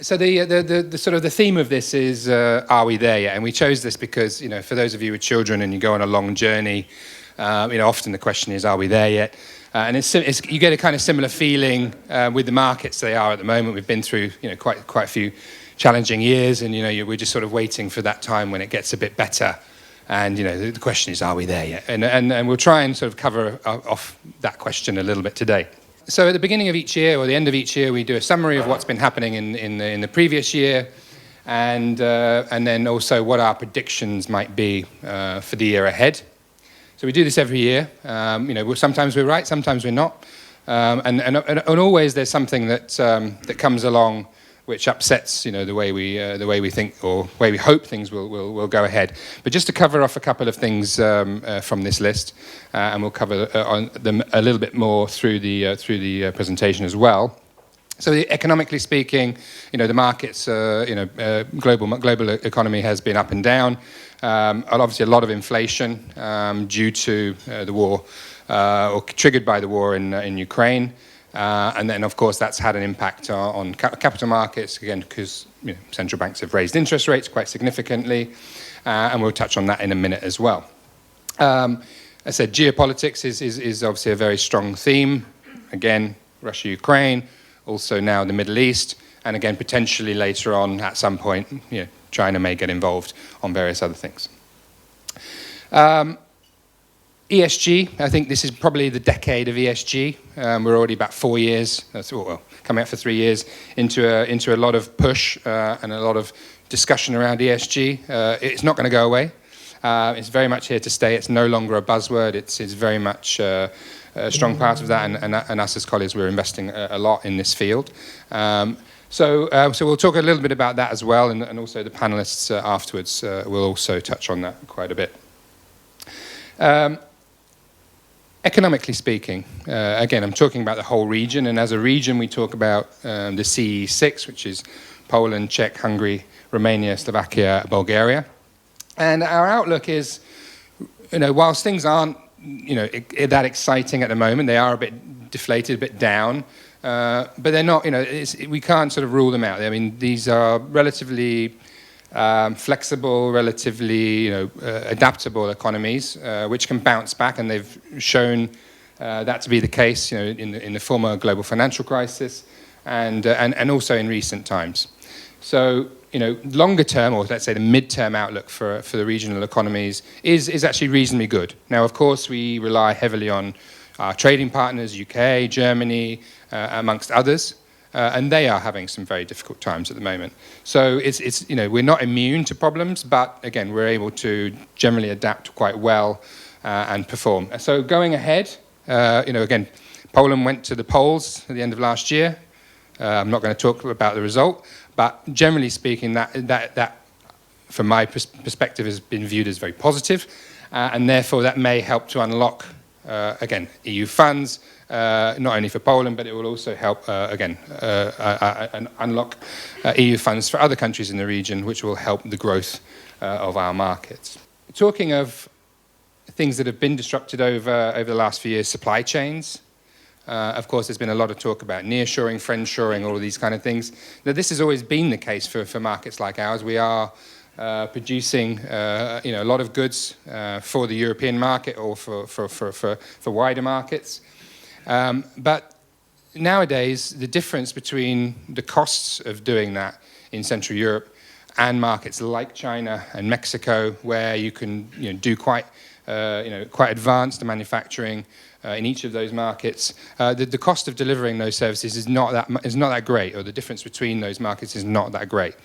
So the sort of the theme of this is, are we there yet? And we chose this because, for those of you with children and you go on a long journey, often the question is, are we there yet? And you get a kind of similar feeling with the markets they are at the moment. We've been through, quite a few challenging years, and we're just sort of waiting for that time when it gets a bit better. And the question is, are we there yet? And we'll try and sort of cover off that question a little bit today. So at the beginning of each year or the end of each year, we do a summary of what's been happening in the previous year, and then also what our predictions might be for the year ahead. So we do this every year. Sometimes we're right, sometimes we're not, and always there's something that comes along which upsets the way we think or way we hope things will go ahead. But just to cover off a couple of things from this list, and we'll cover on them a little bit more through the presentation as well. So economically speaking, the markets, global economy has been up and down. Obviously, a lot of inflation due to the war or triggered by the war in Ukraine. And then, of course, that's had an impact on capital markets, again, because central banks have raised interest rates quite significantly, and we'll touch on that in a minute as well. As I said, geopolitics is obviously a very strong theme. Again, Russia, Ukraine, also now the Middle East, and again, potentially later on at some point, China may get involved on various other things. ESG, I think this is probably the decade of ESG. We're already about 4 years, coming up for 3 years, into a lot of push and a lot of discussion around ESG. It's not going to go away. It's very much here to stay. It's no longer a buzzword. It's very much a strong part of that, and us as Colliers, we're investing a lot in this field. So we'll talk a little bit about that as well, and also the panelists afterwards will also touch on that quite a bit. Economically speaking, again, I'm talking about the whole region, and as a region, we talk about the CEE 6, which is Poland, Czech, Hungary, Romania, Slovakia, Bulgaria. And our outlook is, whilst things aren't, that exciting at the moment, they are a bit deflated, a bit down, but they're not, we can't sort of rule them out. I mean, these are relatively flexible, relatively adaptable economies, which can bounce back, and they've shown that to be the case, in the former global financial crisis, and also in recent times. So, longer term, or let's say the mid-term outlook for the regional economies is actually reasonably good. Now, of course, we rely heavily on our trading partners, UK, Germany, amongst others. And they are having some very difficult times at the moment. So it's we're not immune to problems, but again, we're able to generally adapt quite well and perform. So going ahead, again, Poland went to the polls at the end of last year. I'm not going to talk about the result, but generally speaking, that from my perspective has been viewed as very positive, and therefore that may help to unlock again EU funds. Not only for Poland, but it will also help, unlock EU funds for other countries in the region, which will help the growth of our markets. Talking of things that have been disrupted over the last few years, supply chains. Of course, there's been a lot of talk about nearshoring, friendshoring, all of these kind of things. Now, this has always been the case for markets like ours. We are producing a lot of goods for the European market or for wider markets. But nowadays, the difference between the costs of doing that in Central Europe and markets like China and Mexico, where you can do quite advanced manufacturing in each of those markets, the cost of delivering those services is not that great, or the difference between those markets is not that great.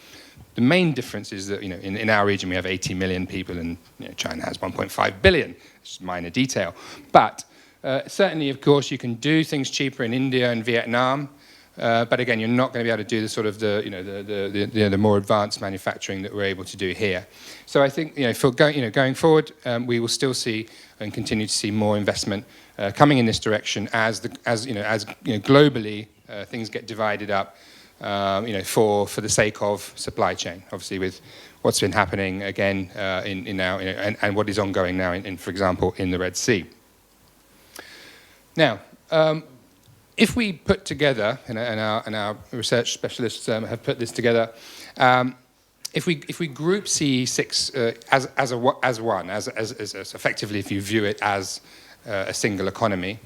The main difference is that in our region we have 80 million people, and China has 1.5 billion. It's a minor detail, but certainly, of course, you can do things cheaper in India and Vietnam, but again, you're not going to be able to do the sort of the more advanced manufacturing that we're able to do here. So I think for going forward, we will still see and continue to see more investment coming in this direction as globally things get divided up, for the sake of supply chain. Obviously, with what's been happening again in now and what is ongoing now for example, in the Red Sea. Now, If we put together, and our research specialists have put this together, if we group CE6 as effectively, if you view it as a single economy,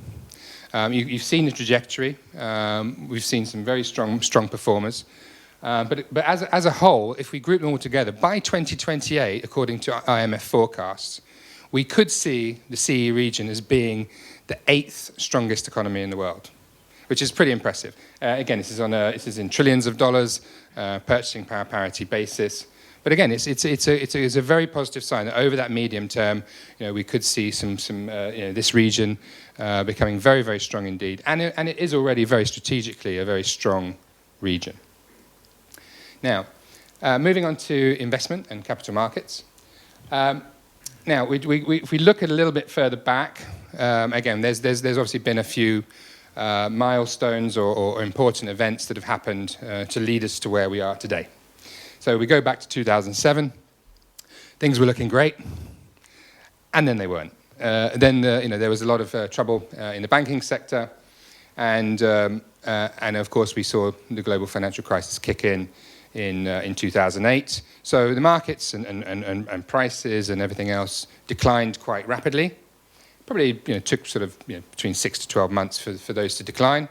you've seen the trajectory. We've seen some very strong performers. But as a whole, if we group them all together, by 2028, according to IMF forecasts, we could see the CE region as being the 8th strongest economy in the world, which is pretty impressive. Again, this is in trillions of dollars, purchasing power parity basis. But again, it's a very positive sign that over that medium term, we could see this region becoming very, very strong indeed. And it is already very strategically a very strong region. Now, moving on to investment and capital markets. Now, if we look at a little bit further back, again, there's obviously been a few milestones or important events that have happened to lead us to where we are today. So we go back to 2007. Things were looking great, and then they weren't. Then there was a lot of trouble in the banking sector, and of course we saw the global financial crisis kick in 2008. So the markets and prices and everything else declined quite rapidly. Probably took sort of between 6 to 12 months for those to decline,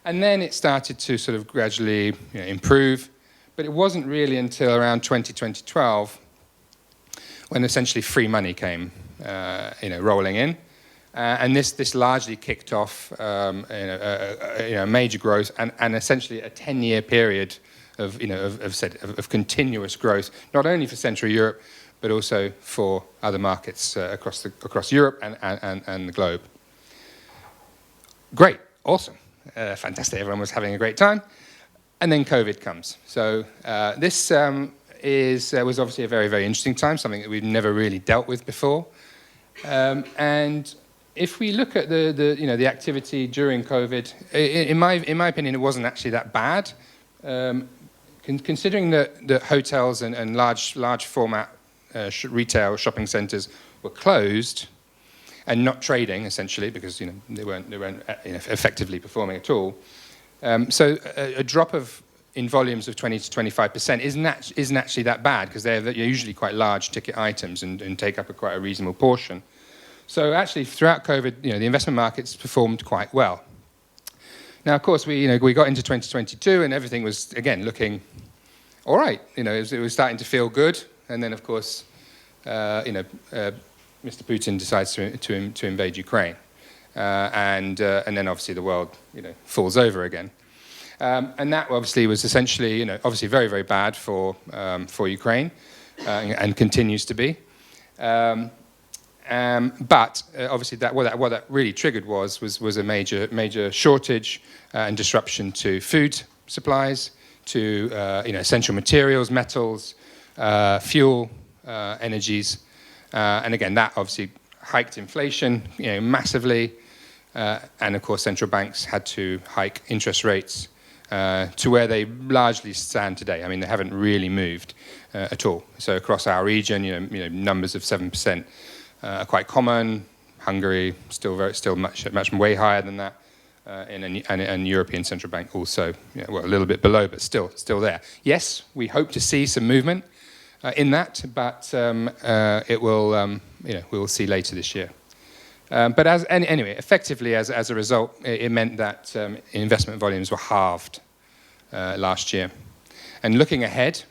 and then it started to sort of gradually improve. But it wasn't really until around 2012 when essentially free money came rolling in, and this largely kicked off major growth and essentially a 10-year period of continuous growth, not only for Central Europe but also for other markets across Europe and the globe. Great, awesome, fantastic. Everyone was having a great time. And then COVID comes. So this was obviously a very, very interesting time, something that we've never really dealt with before. And if we look at the activity during COVID, in my opinion, it wasn't actually that bad. Considering that hotels and large format retail shopping centres were closed and not trading essentially because they weren't effectively performing at all. So a drop in volumes of 20 to 25% isn't actually that bad because they're usually quite large ticket items and take up quite a reasonable portion. So actually throughout COVID, the investment markets performed quite well. Now, of course, we got into 2022 and everything was again looking all right. It was starting to feel good, and then of course, Mr. Putin decides to invade Ukraine. And then obviously the world, falls over again, and that obviously was essentially, obviously very, very bad for Ukraine, and continues to be. But obviously what that really triggered was a major shortage and disruption to food supplies, to essential materials, metals, fuel, energies, and again that obviously hiked inflation, massively. And of course, central banks had to hike interest rates to where they largely stand today. I mean, they haven't really moved at all. So across our region, numbers of 7% are quite common. Hungary still much way higher than that, and European Central Bank also, a little bit below, but still there. Yes, we hope to see some movement in that, but it will, we will see later this year. But anyway, effectively, as a result, it meant that investment volumes were halved last year. And looking ahead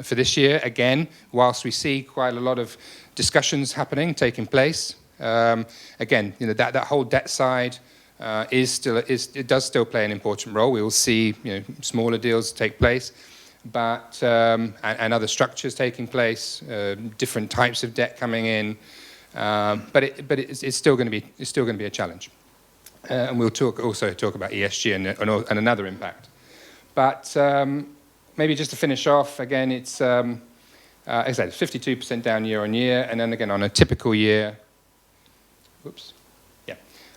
for this year, again, whilst we see quite a lot of discussions taking place, again, that whole debt side it does still play an important role. We will see, smaller deals take place, but and other structures taking place, different types of debt coming in. But it's still going to be a challenge, and we'll also talk about ESG and another impact. But maybe just to finish off, again, it's as I said, 52% down year on year, and then again on a typical year.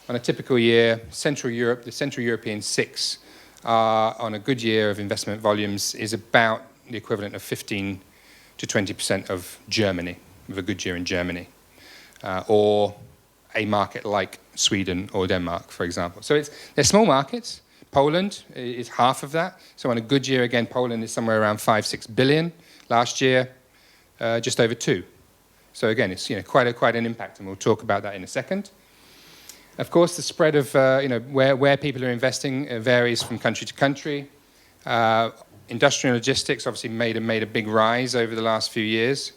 On a typical year, the Central European 6 on a good year of investment volumes is about the equivalent of 15 to 20% of Germany, of a good year in Germany. Or a market like Sweden or Denmark, for example. So they're small markets. Poland is half of that. So on a good year, again, Poland is somewhere around 5-6 billion. Last year, just over 2. So again, it's quite an impact, and we'll talk about that in a second. Of course, the spread of where people are investing varies from country to country. Industrial logistics obviously made a big rise over the last few years,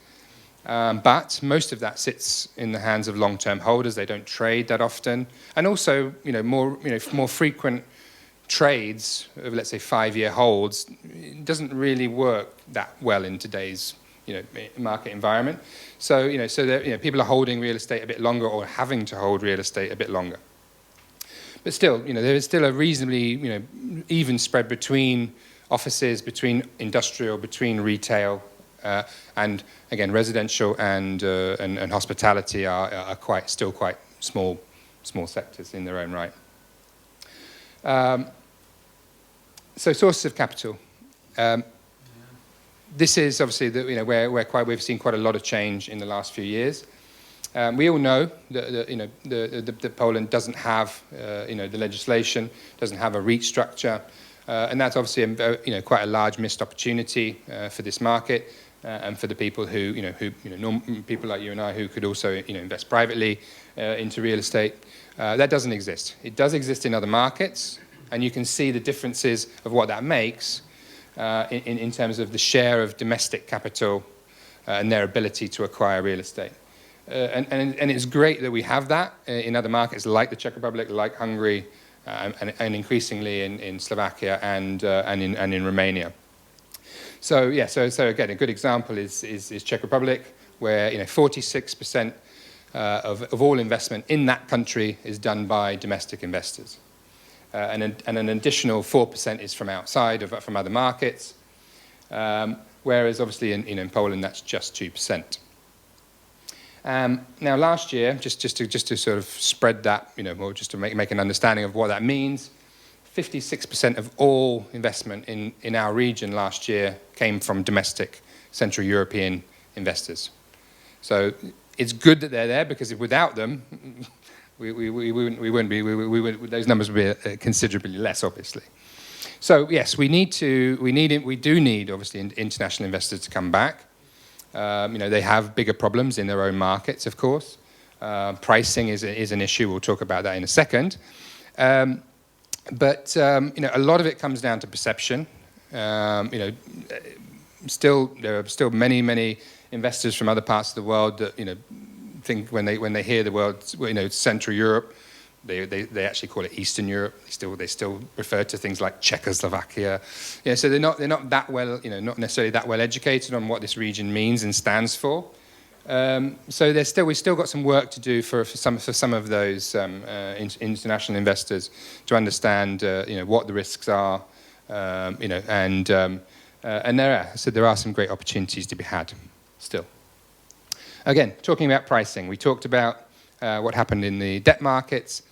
but most of that sits in the hands of long-term holders. They don't trade that often, and also more frequent trades of, let's say, 5-year holds doesn't really work that well in today's market environment. So people are holding real estate a bit longer, or having to hold real estate a bit longer. But still, there is still a reasonably even spread between offices, between industrial, between retail, and again, residential and hospitality are still quite small sectors in their own right. So sources of capital. This is obviously we've seen quite a lot of change in the last few years. We all know that Poland doesn't have the legislation, doesn't have a REIT structure, and that's obviously quite a large missed opportunity for this market and for the people who people like you and I who could also invest privately into real estate. That doesn't exist. It does exist in other markets, and you can see the differences of what that makes in terms of the share of domestic capital and their ability to acquire real estate. And it's great that we have that in other markets like the Czech Republic, like Hungary, and increasingly in Slovakia and in Romania. So again, a good example is Czech Republic, where 46% of all investment in that country is done by domestic investors. And an additional 4% is from outside, from other markets, whereas obviously in Poland that's just 2%. Now last year, just to sort of spread that, or just to make an understanding of what that means, 56% of all investment in our region last year came from domestic Central European investors. So it's good that they're there, because without them, we wouldn't be. Those numbers would be considerably less, obviously. So yes, we do need obviously international investors to come back. They have bigger problems in their own markets, of course. Pricing is an issue. We'll talk about that in a second. But a lot of it comes down to perception. There are still many investors from other parts of the world that think when they hear the word Central Europe, they actually call it Eastern Europe. They still refer to things like Czechoslovakia. So they're not that well, not necessarily that well educated on what this region means and stands for. So we've still got some work to do for some of those international investors to understand what the risks are, and there are some great opportunities to be had still. Again, talking about pricing, we talked about what happened in the debt markets.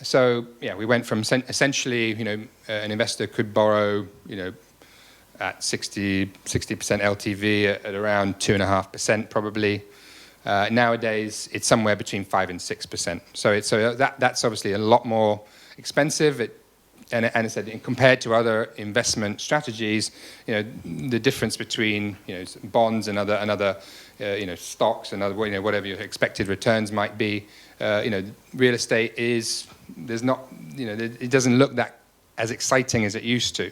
So we went from essentially, an investor could borrow, at 60% LTV at around 2.5% probably. Nowadays, it's somewhere between 5% and 6%. So that's obviously a lot more expensive. And I said, compared to other investment strategies, the difference between bonds and other stocks and other whatever your expected returns might be, real estate it doesn't look that as exciting as it used to.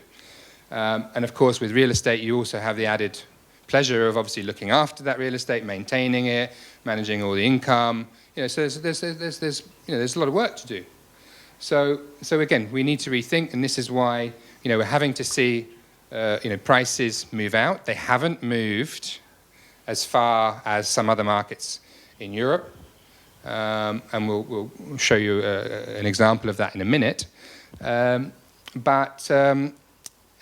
And of course, with real estate, you also have the added pleasure of obviously looking after that real estate, maintaining it, managing all the income. So there's a lot of work to do. So again, we need to rethink, and this is why we're having to see prices move out. They haven't moved as far as some other markets in Europe, and we'll show you an example of that in a minute. But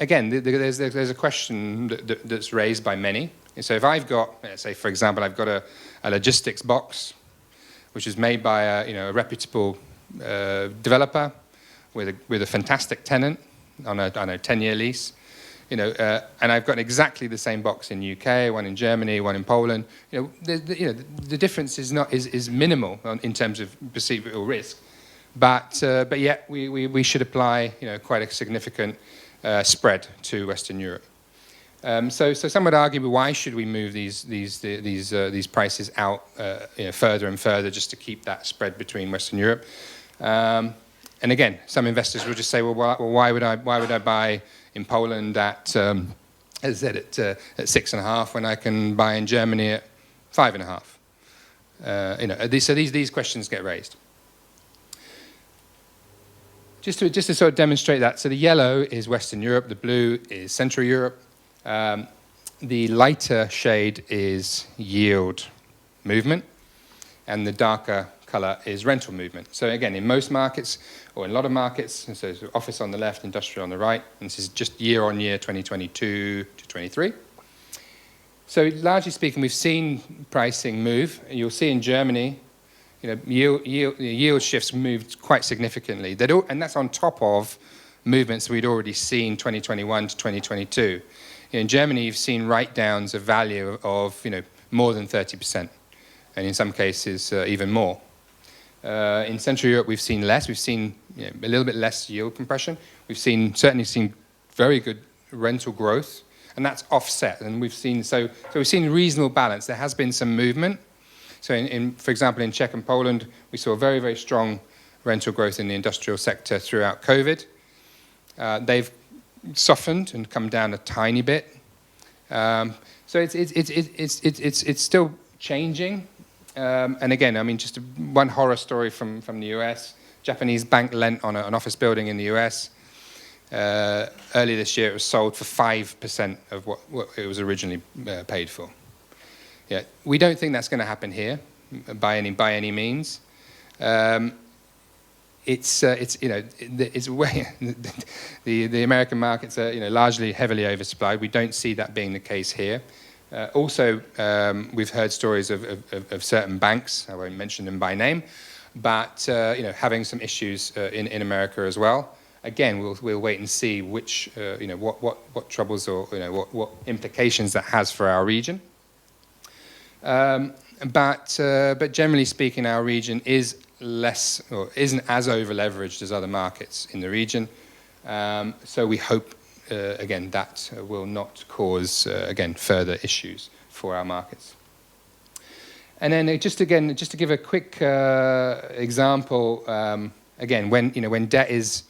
again, there's a question that's raised by many. And so if I've got, let's say, for example, I've got a logistics box, which is made by a reputable developer with a fantastic tenant on a 10-year lease. and I've got exactly the same box in UK, one in Germany, one in Poland. The difference is minimal in terms of perceivable risk, but yet we should apply quite a significant spread to Western Europe. So some would argue, why should we move these prices out further and further just to keep that spread between Western Europe? And again, some investors will just say, well, why would I buy in Poland at, as I said, at 6.5 when I can buy in Germany at 5.5? So these questions get raised. Just to sort of demonstrate that, so the yellow is Western Europe, the blue is Central Europe. The lighter shade is yield movement, and the darker color is rental movement. So again, in most markets, or in a lot of markets, and so office on the left, industrial on the right, and this is just year on year, 2022 to 23. So largely speaking, we've seen pricing move. You'll see in Germany, yield shifts moved quite significantly. And that's on top of movements we'd already seen 2021 to 2022. In Germany, you've seen write-downs of value of more than 30%, and in some cases even more. In Central Europe, we've seen less. We've seen a little bit less yield compression. We've certainly seen very good rental growth, and that's offset. And we've seen reasonable balance. There has been some movement. So, for example, in Czech and Poland, we saw very, very strong rental growth in the industrial sector throughout COVID. They've softened and come down a tiny bit. So it's still changing. And again, I mean, just one horror story from the US. Japanese bank lent on an office building in the US. Earlier this year, it was sold for 5% of what it was originally paid for. Yeah, we don't think that's going to happen here by any means. It's way the American markets are largely heavily oversupplied. We don't see that being the case here. Also, we've heard stories of certain banks. I won't mention them by name, but having some issues in America as well. Again, we'll wait and see which what troubles or what implications that has for our region. But generally speaking, our region is less or isn't as over leveraged as other markets in the region. So we hope again that will not cause again further issues for our markets. And then just to give a quick example, again when debt is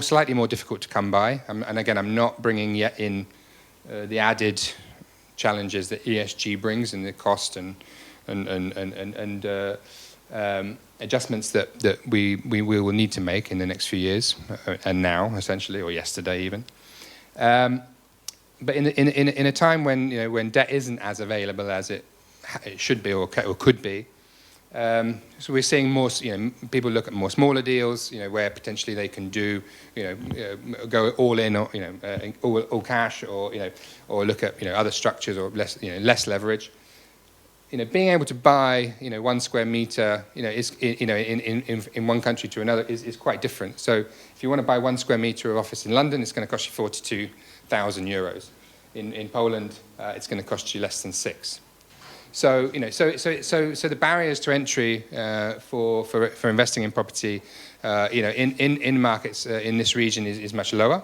slightly more difficult to come by, and again I'm not bringing yet in the added challenges that ESG brings and the cost and adjustments that we will need to make in the next few years and now essentially, or yesterday even. But in a time when debt isn't as available as it should be or could be, so we're seeing more. People look at more smaller deals, where potentially they can do, go all in or all cash, or or look at other structures or less leverage. Being able to buy 1 square meter is in one country to another is quite different. So if you want to buy 1 square meter of office in London, it's going to cost you 42,000 euros. In Poland, it's going to cost you less than 6. So so the barriers to entry for investing in property, in markets in this region is much lower.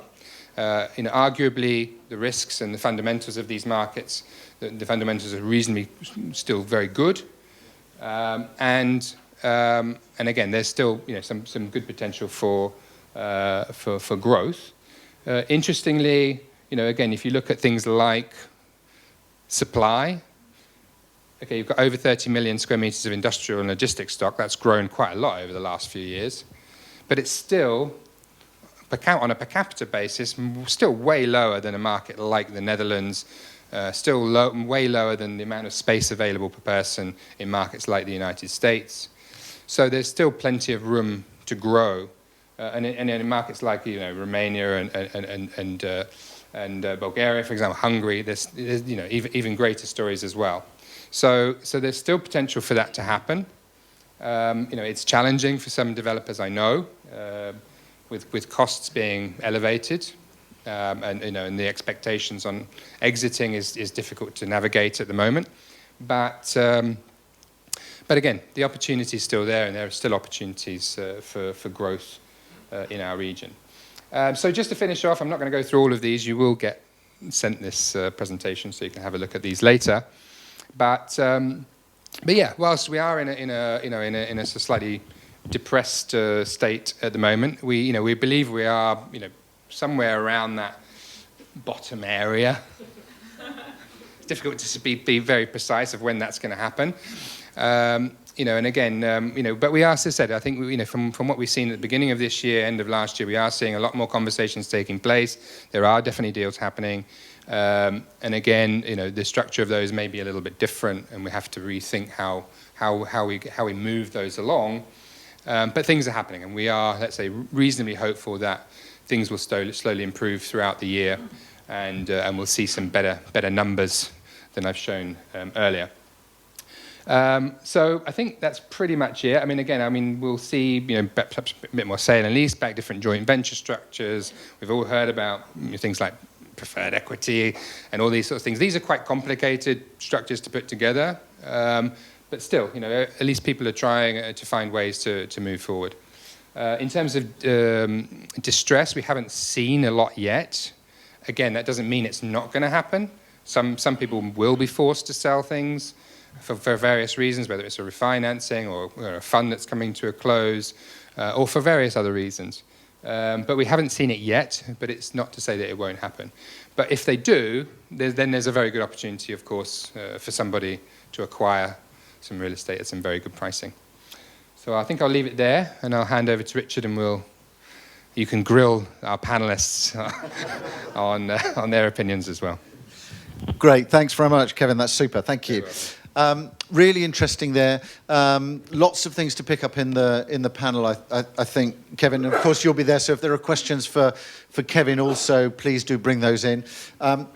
Arguably the risks and the fundamentals of these markets, the fundamentals are reasonably still very good, and again there's still some good potential for growth. Interestingly, again if you look at things like supply. Okay, you've got over 30 million square meters of industrial and logistics stock. That's grown quite a lot over the last few years. But it's still, on a per capita basis, still way lower than a market like the Netherlands, still way lower than the amount of space available per person in markets like the United States. So there's still plenty of room to grow. And in markets like Romania and Bulgaria, for example, Hungary, there's even greater stories as well. So there's still potential for that to happen. It's challenging for some developers, I know, with costs being elevated. and and the expectations on exiting is difficult to navigate at the moment. But again, the opportunity is still there, and there are still opportunities for growth in our region. So just to finish off, I'm not going to go through all of these. You will get sent this presentation, so you can have a look at these later. But yeah, whilst we are in a slightly depressed state at the moment, we believe we are somewhere around that bottom area. It's difficult to be very precise of when that's going to happen. And again, but we are, as I said, I think from what we've seen at the beginning of this year, end of last year, we are seeing a lot more conversations taking place. There are definitely deals happening. And again, the structure of those may be a little bit different, and we have to rethink how we move those along. But things are happening, and we are, let's say, reasonably hopeful that things will slowly improve throughout the year, and we'll see some better numbers than I've shown earlier. So I think that's pretty much it. We'll see, perhaps a bit more sale and leaseback, different joint venture structures. We've all heard about things like preferred equity and all these sorts of things. These are quite complicated structures to put together, but still, at least people are trying to find ways to move forward. In terms of distress, we haven't seen a lot yet. Again, that doesn't mean it's not going to happen. Some people will be forced to sell things for various reasons, whether it's a refinancing or a fund that's coming to a close, or for various other reasons. But we haven't seen it yet, but it's not to say that it won't happen. But if they do, then there's a very good opportunity, of course, for somebody to acquire some real estate at some very good pricing. So I think I'll leave it there, and I'll hand over to Richard, and you can grill our panelists on their opinions as well. Great, thanks very much, Kevin. That's super. Thank you. Really interesting there. Lots of things to pick up in the panel, I think, Kevin. And of course, you'll be there, so if there are questions for Kevin also, please do bring those in. And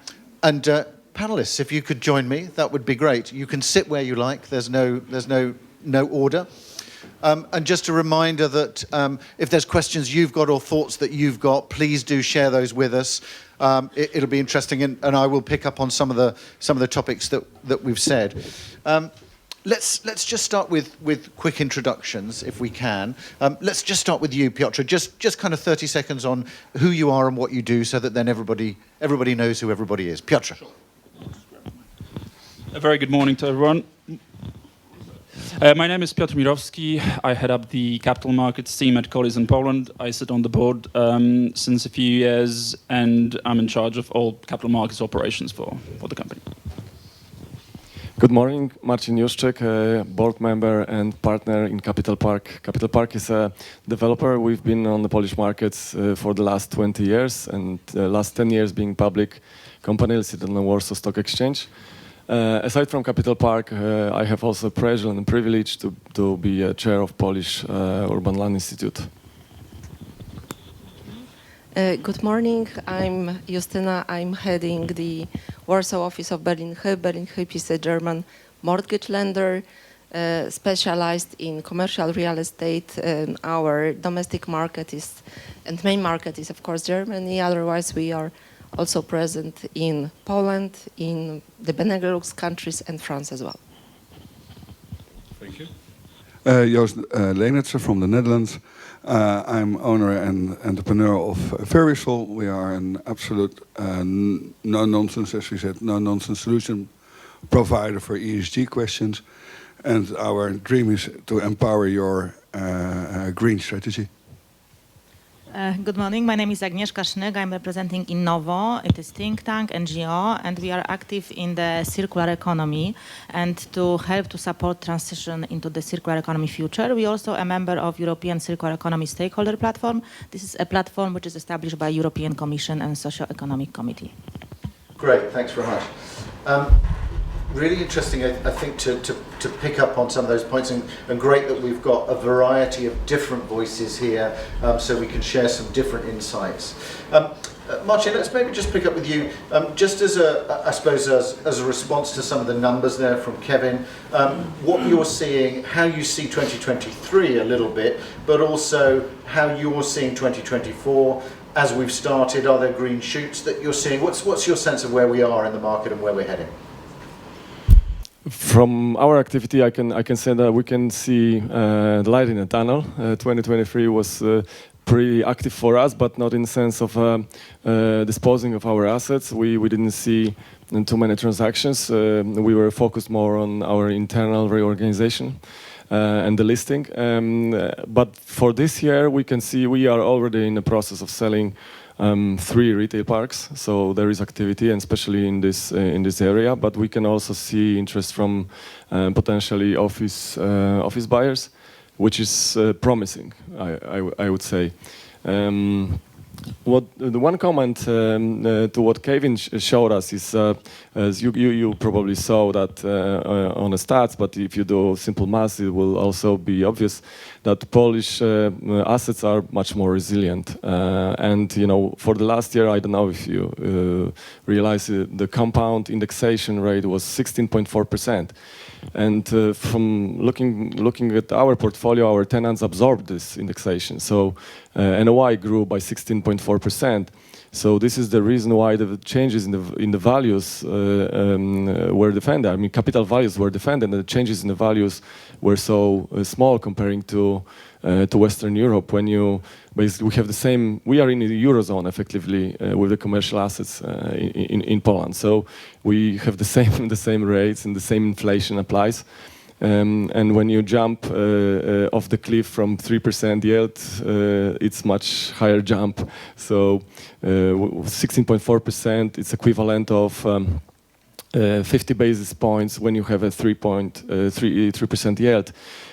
panelists, if you could join me, that would be great. You can sit where you like. There's no order. And just a reminder that if there's questions you've got or thoughts that you've got, please do share those with us. It'll be interesting, and I will pick up on some of the topics that we've said. Let's just start with quick introductions, if we can. Let's just start with you, Piotr. Just kind of 30 seconds on who you are and what you do, so that then everybody knows who everybody is. Piotr. Sure. A very good morning to everyone. My name is Piotr Mirowski. I head up the capital markets team at Colliers in Poland. I sit on the board since a few years, and I'm in charge of all capital markets operations for the company. Good morning, Marcin, Juszczyk, board member and partner in Capital Park. Capital Park is a developer. We've been on the Polish markets for the last 20 years, and the last 10 years being public company listed on the Warsaw Stock Exchange. Aside from Capital Park, I have also the pleasure and privilege to be a chair of Polish Urban Land Institute. Good morning, I'm Justyna. I'm heading the Warsaw office of Berlin Hyp. Berlin Hyp is a German mortgage lender specialized in commercial real estate. Our domestic market and main market is, of course, Germany. Otherwise, we are also present in Poland, in the Benelux countries, and France as well. Thank you. Joost Leendertse from the Netherlands. I'm owner and entrepreneur of VerusSol. We are an absolute no-nonsense, as we said, no-nonsense solution provider for ESG questions. And our dream is to empower your green strategy. Good morning. My name is Agnieszka Sznyk. I'm representing INNOWO. It is think tank, NGO, and we are active in the circular economy and to help to support transition into the circular economy future. We also a member of European Circular Economy Stakeholder Platform. This is a platform which is established by European Commission and Socio-Economic Committee. Great, thanks very much. Really interesting, I think, to pick up on some of those points, and great that we've got a variety of different voices here, so we can share some different insights. Marcin, let's maybe just pick up with you, just as I suppose as a response to some of the numbers there from Kevin, what you're seeing, how you see 2023 a little bit, but also how you're seeing 2024, as we've started? Are there green shoots that you're seeing? What's your sense of where we are in the market and where we're heading? From our activity, I can say that we can see the light in the tunnel. 2023 was pretty active for us, but not in the sense of disposing of our assets. We didn't see too many transactions. We were focused more on our internal reorganization and the listing. But for this year, we can see we are already in the process of selling 3 retail parks, so there is activity, and especially in this area. But we can also see interest from potentially office buyers, which is promising, I would say. The one comment to what Kevin showed us is, as you probably saw that on the stats, but if you do simple math, it will also be obvious that Polish assets are much more resilient. And for the last year, I don't know if you realize the compound indexation rate was 16.4%. And from looking at our portfolio, our tenants absorbed this indexation. So NOI grew by 16.4%. So this is the reason why the changes in the values were defended. I mean, capital values were defended, and the changes in the values were so small comparing to Western Europe. When you basically we have the same, we are in the eurozone effectively with the commercial assets in Poland. So we have the same rates and the same inflation applies. And when you jump off the cliff from 3% yield, it's much higher jump. So 16.4%, it's equivalent of 50 basis points when you have a 3% yield.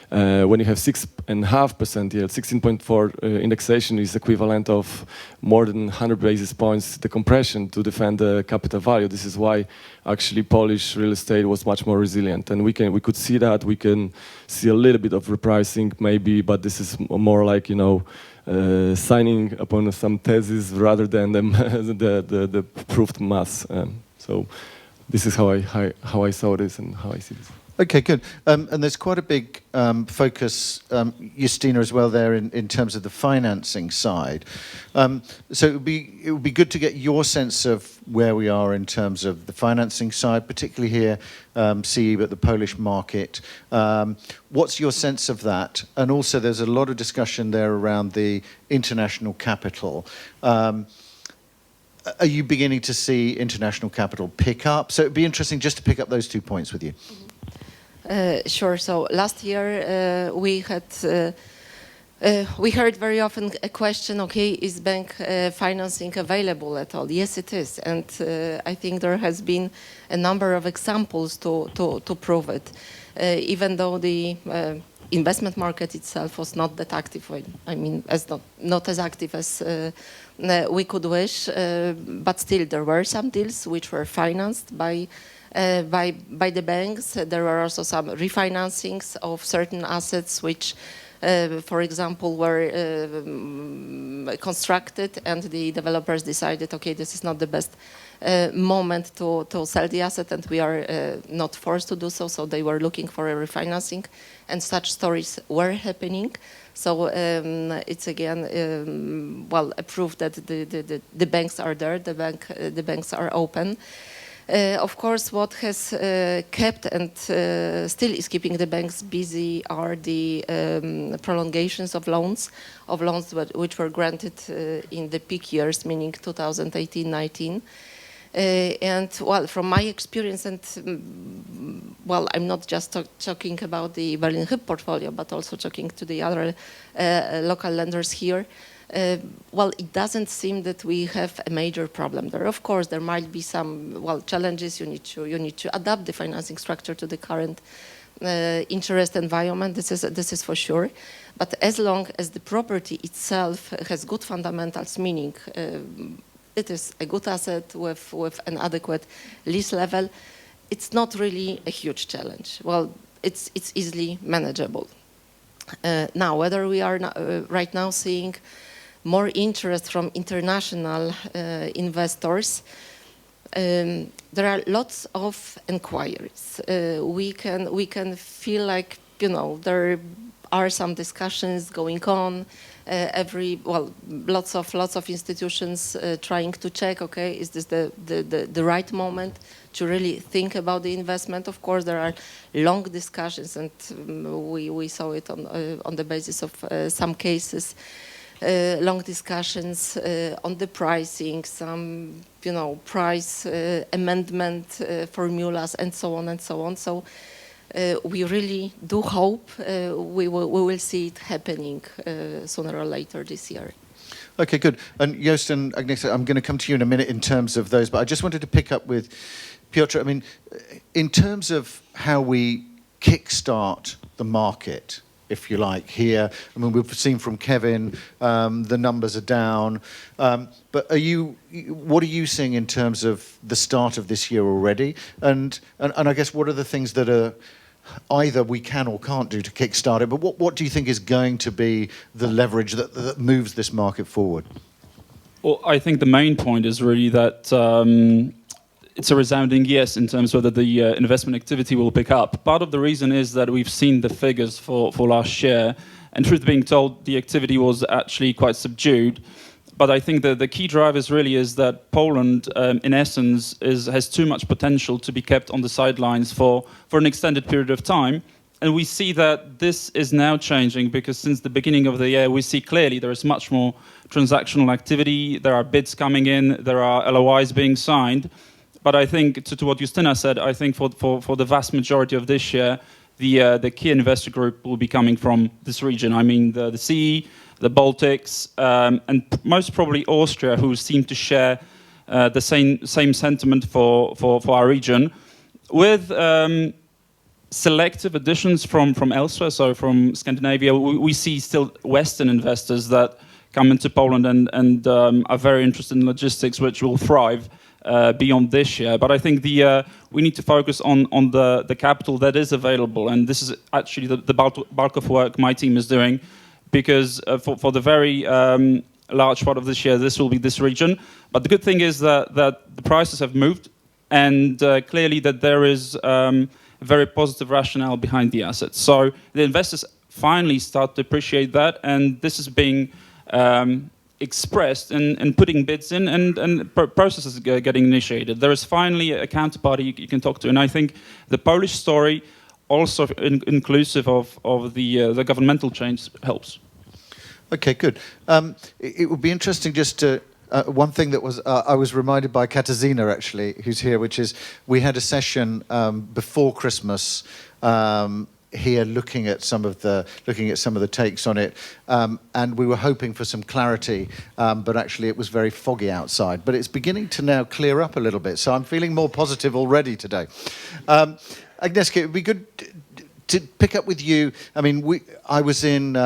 When you have 6.5% yield, 16.4 indexation is equivalent of more than 100 basis points the compression to defend the capital value. This is why actually Polish real estate was much more resilient, and we could see that. We can see a little bit of repricing maybe, but this is more like signing upon some thesis rather than the proved mass. So this is how I saw this and how I see this. Okay, good. And there's quite a big focus, Justyna, as well there in terms of the financing side. So it would be good to get your sense of where we are in terms of the financing side, particularly here, CEE, but the Polish market. What's your sense of that? And also, there's a lot of discussion there around the international capital. Are you beginning to see international capital pick up? So it'd be interesting just to pick up those 2 points with you. Sure. So last year we heard very often a question: okay, is bank financing available at all? Yes, it is, and I think there has been a number of examples to prove it. Even though the investment market itself was not that active, I mean, not as active as we could wish, but still there were some deals which were financed by the banks. There were also some refinancings of certain assets which, for example, were constructed, and the developers decided, okay, this is not the best moment to sell the asset, and we are not forced to do so. So they were looking for a refinancing, and such stories were happening. So it's again, well, a proof that the banks are there. The banks are open. Of course, what has kept and still is keeping the banks busy are the prolongations of loans which were granted in the peak years, meaning 2018-19. And well, from my experience, and well, I'm not just talking about the Berlin Hyp portfolio, but also talking to the other local lenders here. Well, it doesn't seem that we have a major problem there. Of course, there might be some challenges. You need to adapt the financing structure to the current interest environment. This is for sure. But as long as the property itself has good fundamentals, meaning it is a good asset with an adequate lease level, it's not really a huge challenge. Well, it's easily manageable. Now, whether we are right now seeing more interest from international investors, there are lots of inquiries. We can feel like, there are some discussions going on. Lots of institutions trying to check, okay, is this the right moment to really think about the investment? Of course, there are long discussions, and we saw it on the basis of some cases. Long discussions on the pricing, some price amendment formulas, and so on and so on. So we really do hope we will see it happening sooner or later this year. Okay, good. And Joost and Agnieszka, I'm going to come to you in a minute in terms of those, but I just wanted to pick up with Piotr. I mean, in terms of how we kickstart the market, if you like, here. I mean, we've seen from Kevin, the numbers are down. But what are you seeing in terms of the start of this year already? And I guess what are the things that are either we can or can't do to kickstart it? But what do you think is going to be the leverage that moves this market forward? Well, I think the main point is really that it's a resounding yes in terms of whether the investment activity will pick up. Part of the reason is that we've seen the figures for last year, and truth being told, the activity was actually quite subdued. But I think the key drivers really is that Poland, in essence, has too much potential to be kept on the sidelines for an extended period of time. And we see that this is now changing because since the beginning of the year, we see clearly there is much more transactional activity. There are bids coming in. There are LOIs being signed. But I think, to what Justyna said, I think for the vast majority of this year, the key investor group will be coming from this region. I mean, the CEE, the Baltics, and most probably Austria, who seem to share the same sentiment for our region, with selective additions from elsewhere, so from Scandinavia. We see still Western investors that come into Poland and are very interested in logistics, which will thrive beyond this year. But I think we need to focus on the capital that is available, and this is actually the bulk of work my team is doing, because for the very large part of this year, this will be this region. But the good thing is that the prices have moved, and clearly that there is a very positive rationale behind the assets. So the investors finally start to appreciate that, and this is being expressed and putting bids in, and processes getting initiated. There is finally a counterparty you can talk to, and I think the Polish story, also inclusive of the governmental change, helps. Okay, good. It would be interesting just to one thing that was I was reminded by Kedzierska, actually, who's here, which is we had a session before Christmas here looking at some of the takes on it, and we were hoping for some clarity, but actually it was very foggy outside. But it's beginning to now clear up a little bit, so I'm feeling more positive already today. Agnieszka, it would be good to pick up with you. I mean, I was in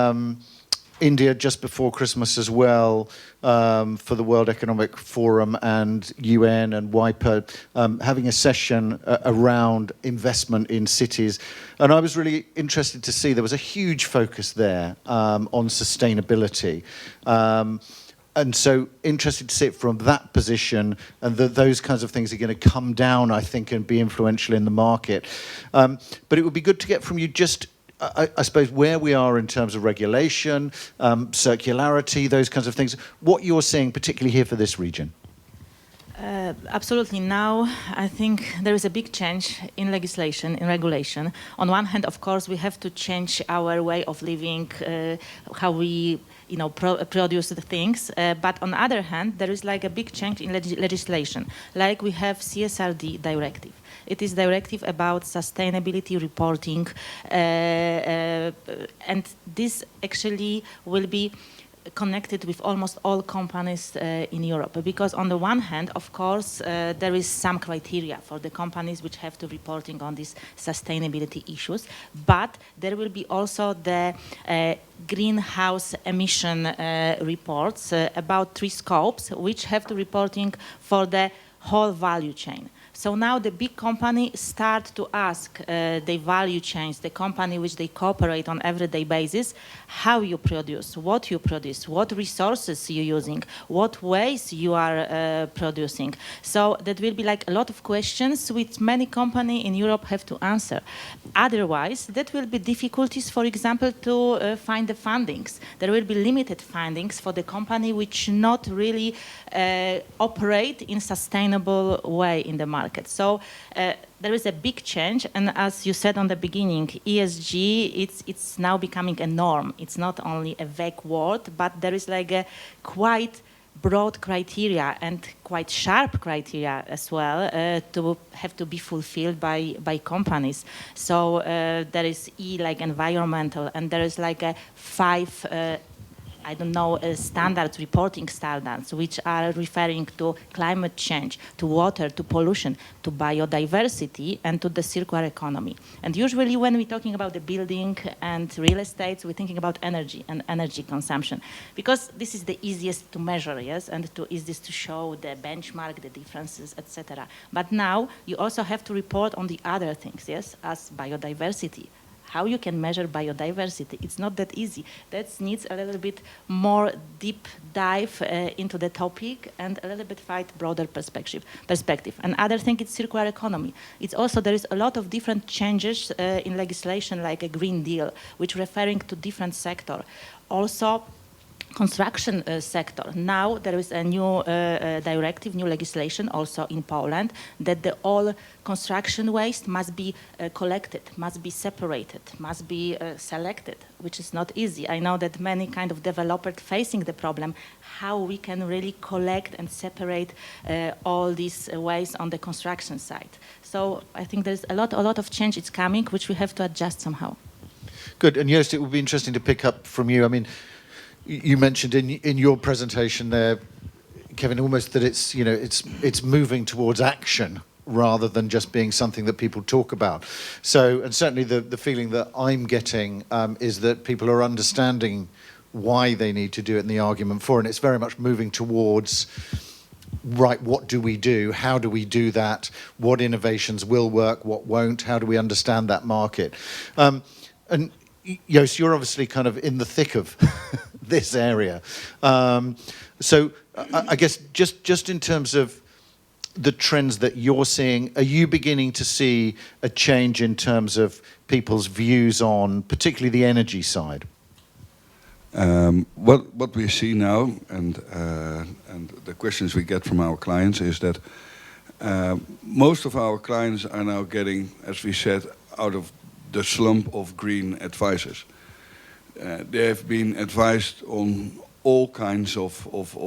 India just before Christmas as well, for the World Economic Forum and UN and WIPO, having a session around investment in cities. And I was really interested to see there was a huge focus there on sustainability. And so interested to see it from that position, and those kinds of things are going to come down, I think, and be influential in the market. But it would be good to get from you just, I suppose, where we are in terms of regulation, circularity, those kinds of things, what you're seeing particularly here for this region. Absolutely. Now, I think there is a big change in legislation, in regulation. On one hand, of course, we have to change our way of living, how we produce the things. But on the other hand, there is like a big change in legislation. Like we have CSRD directive. It is directive about sustainability reporting. And this actually will be connected with almost all companies in Europe, because on the one hand, of course, there is some criteria for the companies which have to reporting on these sustainability issues, but there will be also the greenhouse emission reports about 3 scopes which have to reporting for the whole value chain. So now the big company start to ask the value chains, the company which they cooperate on everyday basis, how you produce, what resources you're using, what ways you are producing. So that will be like a lot of questions which many companies in Europe have to answer. Otherwise, that will be difficulties, for example, to find the fundings. There will be limited fundings for the company which not really operate in sustainable way in the market. So there is a big change, and as you said on the beginning, ESG, it's now becoming a norm. It's not only a vague word, but there is like a quite broad criteria and quite sharp criteria as well to have to be fulfilled by companies. So there is E like environmental, and there is like a 5 standards, reporting standards, which are referring to climate change, to water, to pollution, to biodiversity, and to the circular economy. And usually when we're talking about the building and real estate, we're thinking about energy and energy consumption, because this is the easiest to measure, yes, and easiest to show the benchmark, the differences, etc. But now you also have to report on the other things, yes, as biodiversity. How you can measure biodiversity? It's not that easy. That needs a little bit more deep dive into the topic and a little bit broader perspective. Another thing is circular economy. It's also, there is a lot of different changes in legislation, like a Green Deal, which referring to different sector. Also, construction sector. Now there is a new directive, new legislation also in Poland, that all construction waste must be collected, must be separated, must be selected, which is not easy. I know that many kind of developers facing the problem, how we can really collect and separate all these waste on the construction site. So I think there's a lot of change is coming, which we have to adjust somehow. Good, and Joost, it would be interesting to pick up from you. I mean, you mentioned in your presentation there, Kevin, almost that it's moving towards action rather than just being something that people talk about. So, and certainly the feeling that I'm getting is that people are understanding why they need to do it and the argument for it. And it's very much moving towards, right, what do we do? How do we do that? What innovations will work? What won't? How do we understand that market? And Joost, you're obviously kind of in the thick of this area. So I guess just in terms of the trends that you're seeing, are you beginning to see a change in terms of people's views on particularly the energy side? What we see now, and the questions we get from our clients, is that most of our clients are now getting, as we said, out of the slump of green advisors. They have been advised on all kinds of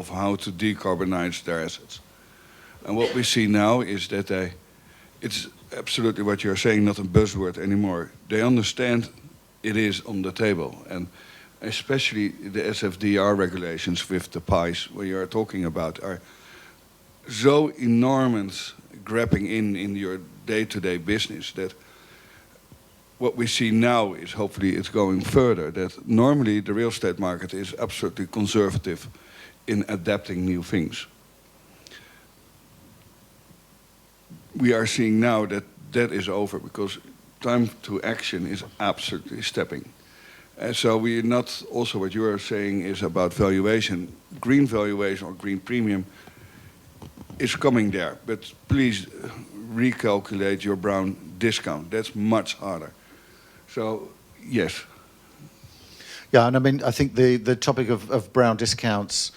how to decarbonize their assets. And what we see now is that it's absolutely what you're saying, not a buzzword anymore. They understand it is on the table. And especially the SFDR regulations with the pies, where you're talking about, are so enormous, grabbing in your day-to-day business, that what we see now is, hopefully it's going further, that normally the real estate market is absolutely conservative in adapting new things. We are seeing now that that is over, because time to action is absolutely stepping. And so we are not, also what you are saying is about valuation. Green valuation or green premium is coming there, but please recalculate your brown discount. That's much harder. So, yes. Yeah, and I mean, I think the topic of brown discounts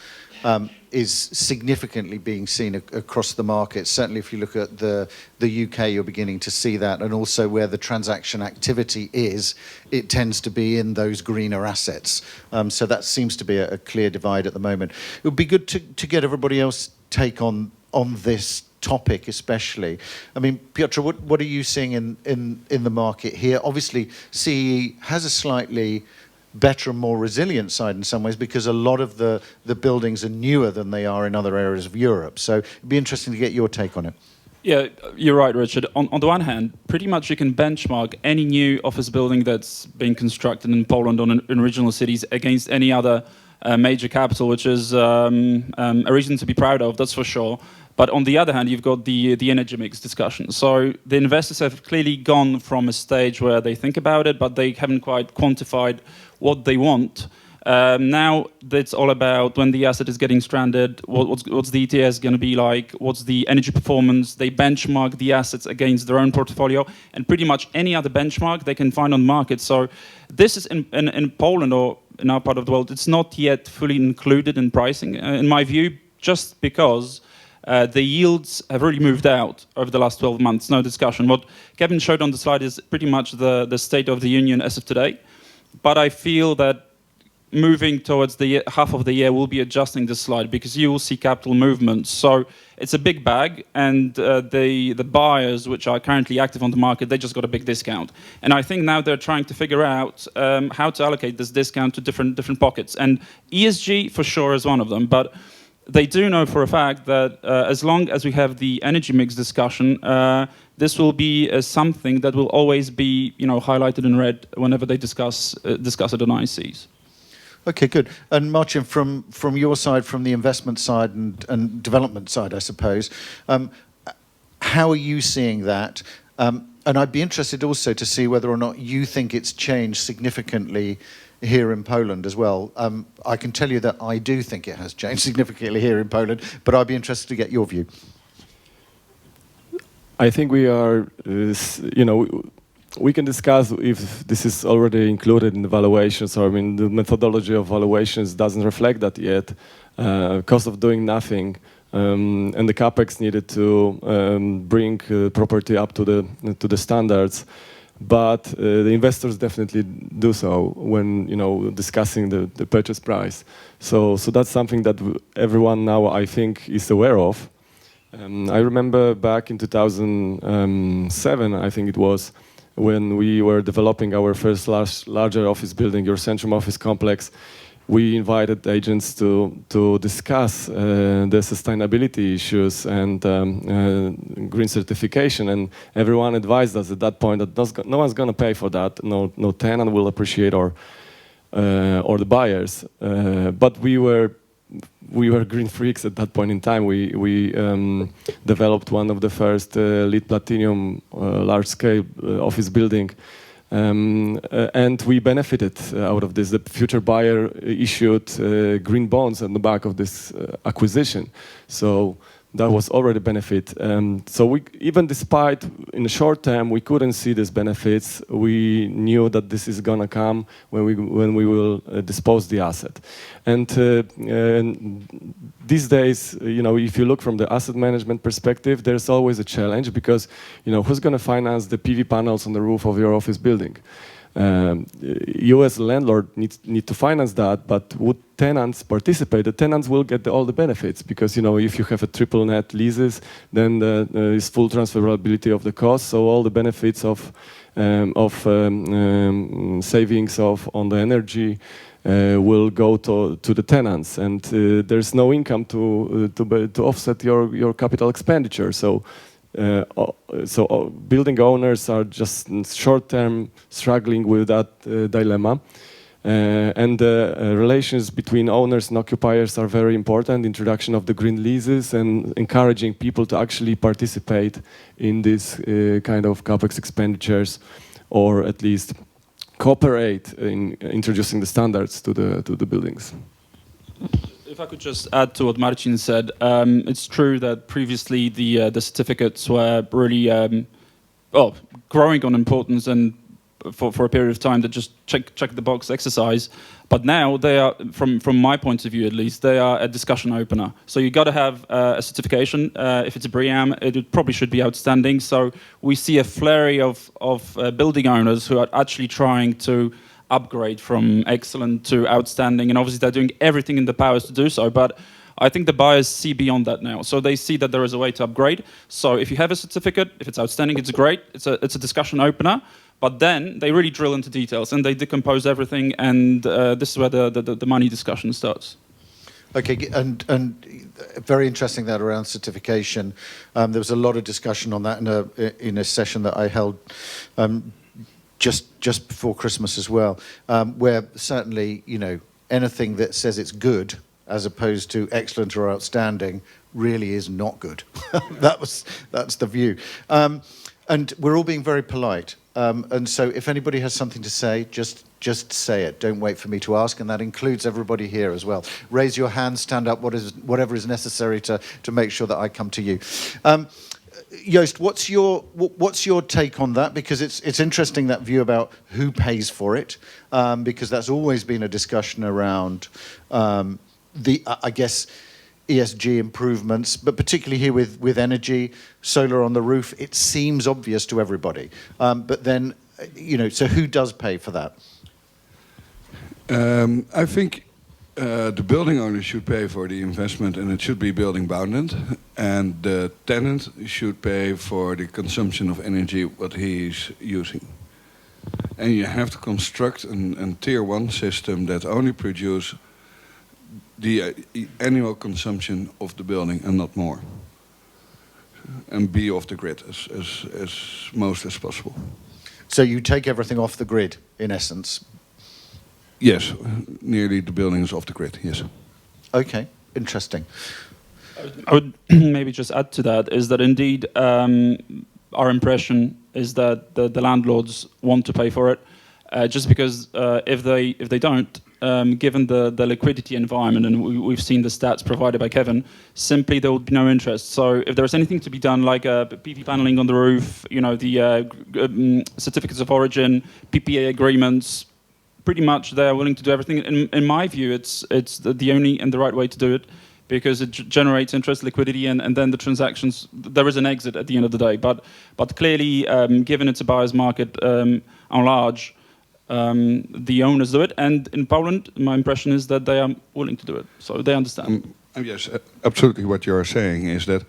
is significantly being seen across the market. Certainly if you look at the UK, you're beginning to see that, and also where the transaction activity is, it tends to be in those greener assets. So that seems to be a clear divide at the moment. It would be good to get everybody else take on this topic especially. I mean, Piotr, what are you seeing in the market here? Obviously, CEE has a slightly better and more resilient side in some ways, because a lot of the buildings are newer than they are in other areas of Europe. So it'd be interesting to get your take on it. Yeah, you're right, Richard. On the one hand, pretty much you can benchmark any new office building that's being constructed in Poland or in regional cities against any other major capital, which is a reason to be proud of, that's for sure. But on the other hand, you've got the energy mix discussion. So the investors have clearly gone from a stage where they think about it, but they haven't quite quantified what they want. Now it's all about when the asset is getting stranded, what's the ETS going to be like, what's the energy performance. They benchmark the assets against their own portfolio and pretty much any other benchmark they can find on the market. So this is in Poland or in our part of the world, it's not yet fully included in pricing, in my view, just because the yields have really moved out over the last 12 months, no discussion. What Kevin showed on the slide is pretty much the state of the union as of today. But I feel that moving towards the half of the year, we'll be adjusting this slide because you will see capital movements. So it's a big bag, and the buyers, which are currently active on the market, they just got a big discount. And I think now they're trying to figure out how to allocate this discount to different pockets. And ESG, for sure, is one of them. But they do know for a fact that as long as we have the energy mix discussion, this will be something that will always be, highlighted in red whenever they discuss it on ICs. Okay, good. And Marcin, from your side, from the investment side and development side, I suppose, how are you seeing that? And I'd be interested also to see whether or not you think it's changed significantly here in Poland as well. I can tell you that I do think it has changed significantly here in Poland, but I'd be interested to get your view. I think we are, we can discuss if this is already included in the valuations, or the methodology of valuations doesn't reflect that yet. Cost of doing nothing, and the capex needed to bring property up to the standards. But the investors definitely do so when discussing the purchase price. So that's something that everyone now, I think, is aware of. I remember back in 2007, I think it was, when we were developing our first larger office building, your Centrum office complex, we invited agents to discuss the sustainability issues and green certification, and everyone advised us at that point that no one's going to pay for that. No tenant will appreciate or the buyers. But we were green freaks at that point in time. We developed one of the first LEED Platinum large-scale office building, and we benefited out of this. The future buyer issued green bonds on the back of this acquisition, so that was already benefit. So we, even despite in the short term we couldn't see these benefits, we knew that this is gonna come when we will dispose the asset. And these days, if you look from the asset management perspective, there's always a challenge because who's gonna finance the PV panels on the roof of your office building? You as a landlord need to finance that, but would tenants participate? The tenants will get all the benefits because if you have a triple net leases, then there is full transferability of the cost. So all the benefits of savings on the energy will go to the tenants, and there's no income to offset your capital expenditure. So building owners are just short-term struggling with that dilemma. And relations between owners and occupiers are very important. Introduction of the green leases and encouraging people to actually participate in this kind of capex expenditures, or at least cooperate in introducing the standards to the buildings. If I could just add to what Marcin said, it's true that previously the certificates were really growing on importance, and for a period of time that just check the box exercise. But now they are, from my point of view at least, they are a discussion opener. So you got to have a certification. If it's a BREEAM, it probably should be outstanding. So we see a flurry of building owners who are actually trying to upgrade from excellent to outstanding, and obviously they're doing everything in their powers to do so. But I think the buyers see beyond that now, so they see that there is a way to upgrade. So if you have a certificate, if it's outstanding, it's great. It's a discussion opener. But then they really drill into details and they decompose everything, and this is where the money discussion starts. Okay, and very interesting that around certification. There was a lot of discussion on that in a session that I held just before Christmas as well, where certainly anything that says it's good as opposed to excellent or outstanding really is not good. That's the view. And we're all being very polite. And so if anybody has something to say, just say it. Don't wait for me to ask, and that includes everybody here as well. Raise your hand, stand up, whatever is necessary to make sure that I come to you. Joost, what's your take on that? Because it's interesting, that view about who pays for it, because that's always been a discussion around I guess, ESG improvements, but particularly here with energy, solar on the roof, it seems obvious to everybody. But then, so who does pay for that? I think the building owner should pay for the investment, and it should be building bounded. And the tenant should pay for the consumption of energy what he is using. And you have to construct a tier 1 system that only produces the annual consumption of the building and not more. And be off the grid as most as possible. So you take everything off the grid, in essence? Yes, nearly the building is off the grid, yes. Okay, interesting. I would maybe just add to that, is that indeed our impression is that the landlords want to pay for it, just because if they don't, given the liquidity environment, and we've seen the stats provided by Kevin, simply there would be no interest. So if there's anything to be done, like PV paneling on the roof, the certificates of origin, PPA agreements, pretty much they're willing to do everything. In my view, it's the only and the right way to do it, because it generates interest, liquidity, and then the transactions, there is an exit at the end of the day. But clearly, given it's a buyer's market en large, the owners do it. And in Poland, my impression is that they are willing to do it. So they understand. Yes, absolutely what you are saying is that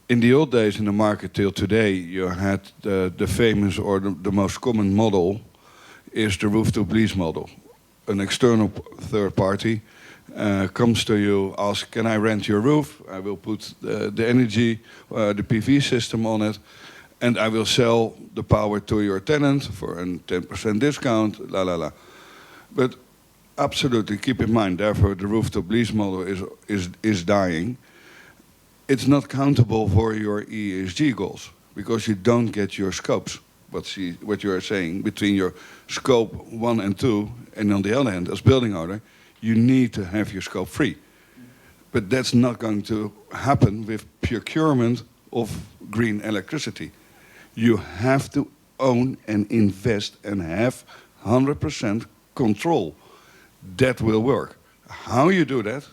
in the old days in the market till today, you had the famous or the most common model is the roof-to-lease model. An external third party comes to you, asks, can I rent your roof? I will put the energy, the PV system on it, and I will sell the power to your tenant for a 10% discount, la la la. But absolutely keep in mind, therefore the roof-to-lease model is dying. It's not countable for your ESG goals, because you don't get your scopes. What you are saying between your scope 1 and 2, and on the other hand, as building owner, you need to have your scope 3. But that's not going to happen with procurement of green electricity. You have to own and invest and have 100% control. That will work. How you do that,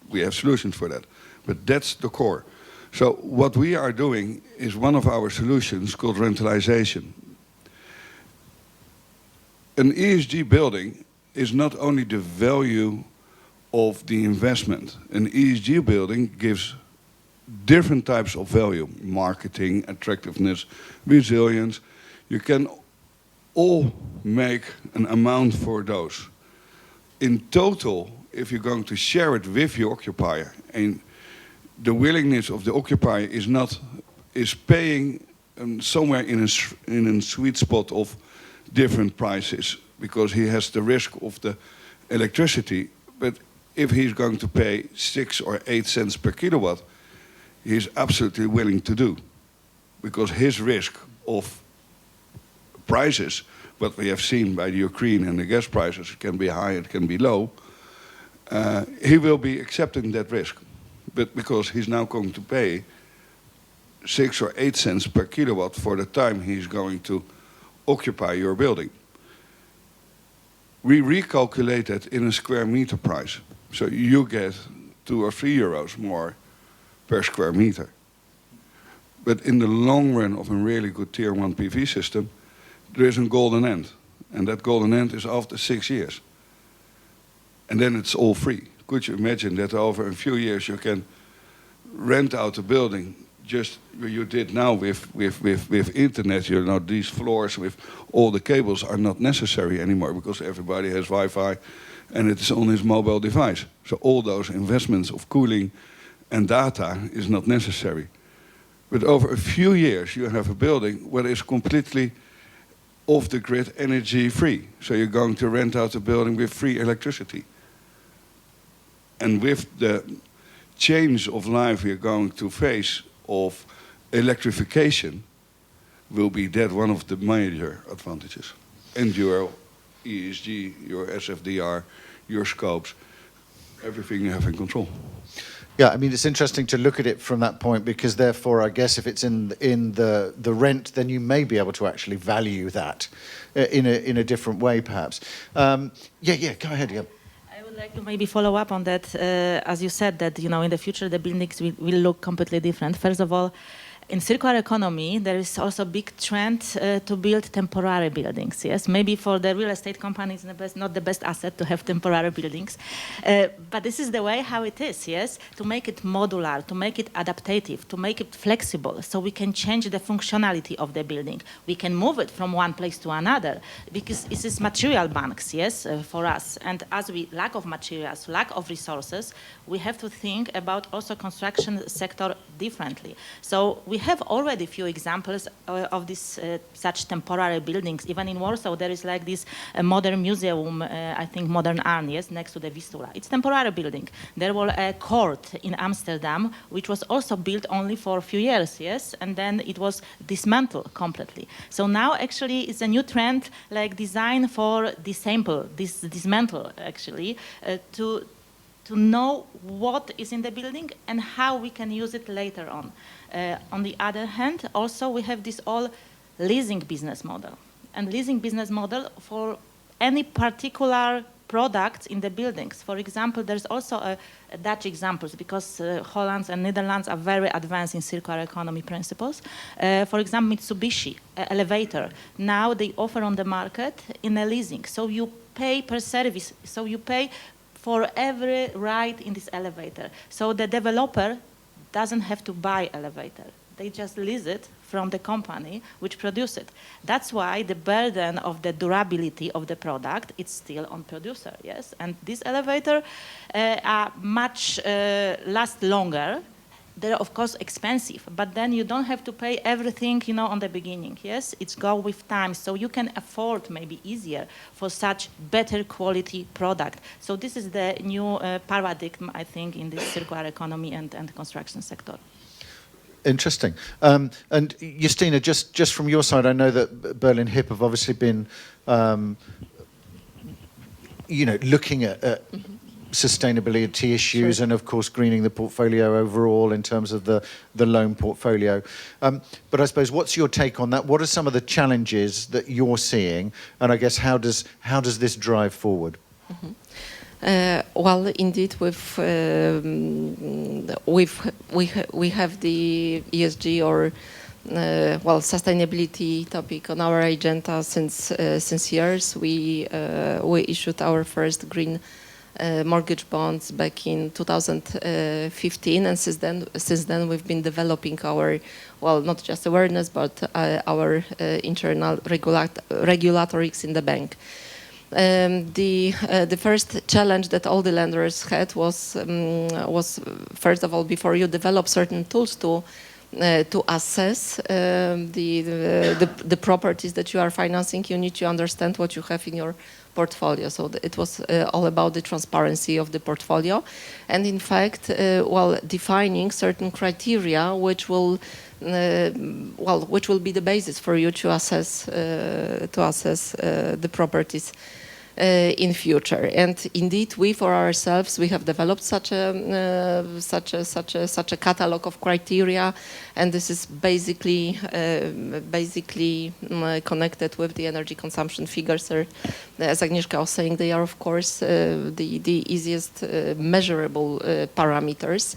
we have solutions for that. But that's the core. So what we are doing is one of our solutions called rentalization. An ESG building is not only the value of the investment. An ESG building gives different types of value: marketing, attractiveness, resilience. You can all make an amount for those. In total, if you're going to share it with your occupier, and the willingness of the occupier is paying somewhere in a sweet spot of different prices, because he has the risk of the electricity. But if he's going to pay 6 or 8 cents per kilowatt, he's absolutely willing to do, because his risk of prices, what we have seen by the Ukraine and the gas prices, it can be high, it can be low, he will be accepting that risk. But because he's now going to pay 6 or 8 cents per kilowatt for the time he's going to occupy your building. We recalculate it in a square meter price. So you get 2 or 3 euros more per square meter. But in the long run of a really good tier 1 PV system, there is a golden end. And that golden end is after 6 years. And then it's all free. Could you imagine that over a few years you can rent out a building, just what you did now with internet? These floors with all the cables are not necessary anymore, because everybody has Wi-Fi and it is on his mobile device. So all those investments of cooling and data is not necessary. But over a few years you have a building where is completely off the grid, energy free. So you're going to rent out a building with free electricity. And with the change of life we are going to face of electrification, will be that one of the major advantages. And your ESG, your SFDR, your scopes, everything you have in control. Yeah, I mean, it's interesting to look at it from that point because therefore, I guess if it's in the rent, then you may be able to actually value that in a different way, perhaps. Yeah, go ahead, yeah. I would like to maybe follow up on that. As you said that, you know, in the future, the buildings will look completely different. First of all, in circular economy, there is also a big trend to build temporary buildings. Yes, maybe for the real estate companies, not the best asset to have temporary buildings, but this is the way how it is. Yes, to make it modular, to make it adaptive, to make it flexible, so we can change the functionality of the building. We can move it from one place to another because this is material banks. Yes, for us, and as we lack of materials, lack of resources, we have to think about also construction sector differently. So we have already a few examples of this such temporary buildings. Even in Warsaw, there is like this modern museum, I think Modern Art, yes, next to the Vistula. It's temporary building. There was a court in Amsterdam, which was also built only for a few years, yes, and then it was dismantled completely. So now actually it's a new trend, like design for dismantle actually, to know what is in the building and how we can use it later on. On the other hand, also we have this all leasing business model. And leasing business model for any particular products in the buildings. For example, there's also a Dutch examples because Holland and Netherlands are very advanced in circular economy principles. For example, Mitsubishi elevator. Now they offer on the market in a leasing. So you pay per service. So you pay for every ride in this elevator. So the developer doesn't have to buy elevator. They just lease it from the company which produce it. That's why the burden of the durability of the product is still on producer, yes? And this elevator are much last longer. They're of course expensive, but then you don't have to pay everything, you know, on the beginning, yes? It's go with time, so you can afford maybe easier for such better quality product. So this is the new paradigm, I think, in this circular economy and construction sector. Interesting. And Justyna, just from your side, I know that Berlin Hyp have obviously been, looking at sustainability issues, sure, and of course greening the portfolio overall in terms of the loan portfolio. But I suppose, what's your take on that? What are some of the challenges that you're seeing? And I guess how does this drive forward? Mm-hmm. Well, indeed, we have the ESG or sustainability topic on our agenda since years. We issued our first green mortgage bonds back in 2015, and since then we've been developing our, not just awareness, but our internal regulatories in the bank. The first challenge that all the lenders had was first of all, before you develop certain tools to assess the properties that you are financing, you need to understand what you have in your portfolio. So it was all about the transparency of the portfolio, and in fact, defining certain criteria which will be the basis for you to assess the properties in future. And indeed, we for ourselves, we have developed such a catalog of criteria, and this is basically connected with the energy consumption figures. As Agnieszka was saying, they are of course the easiest measurable parameters.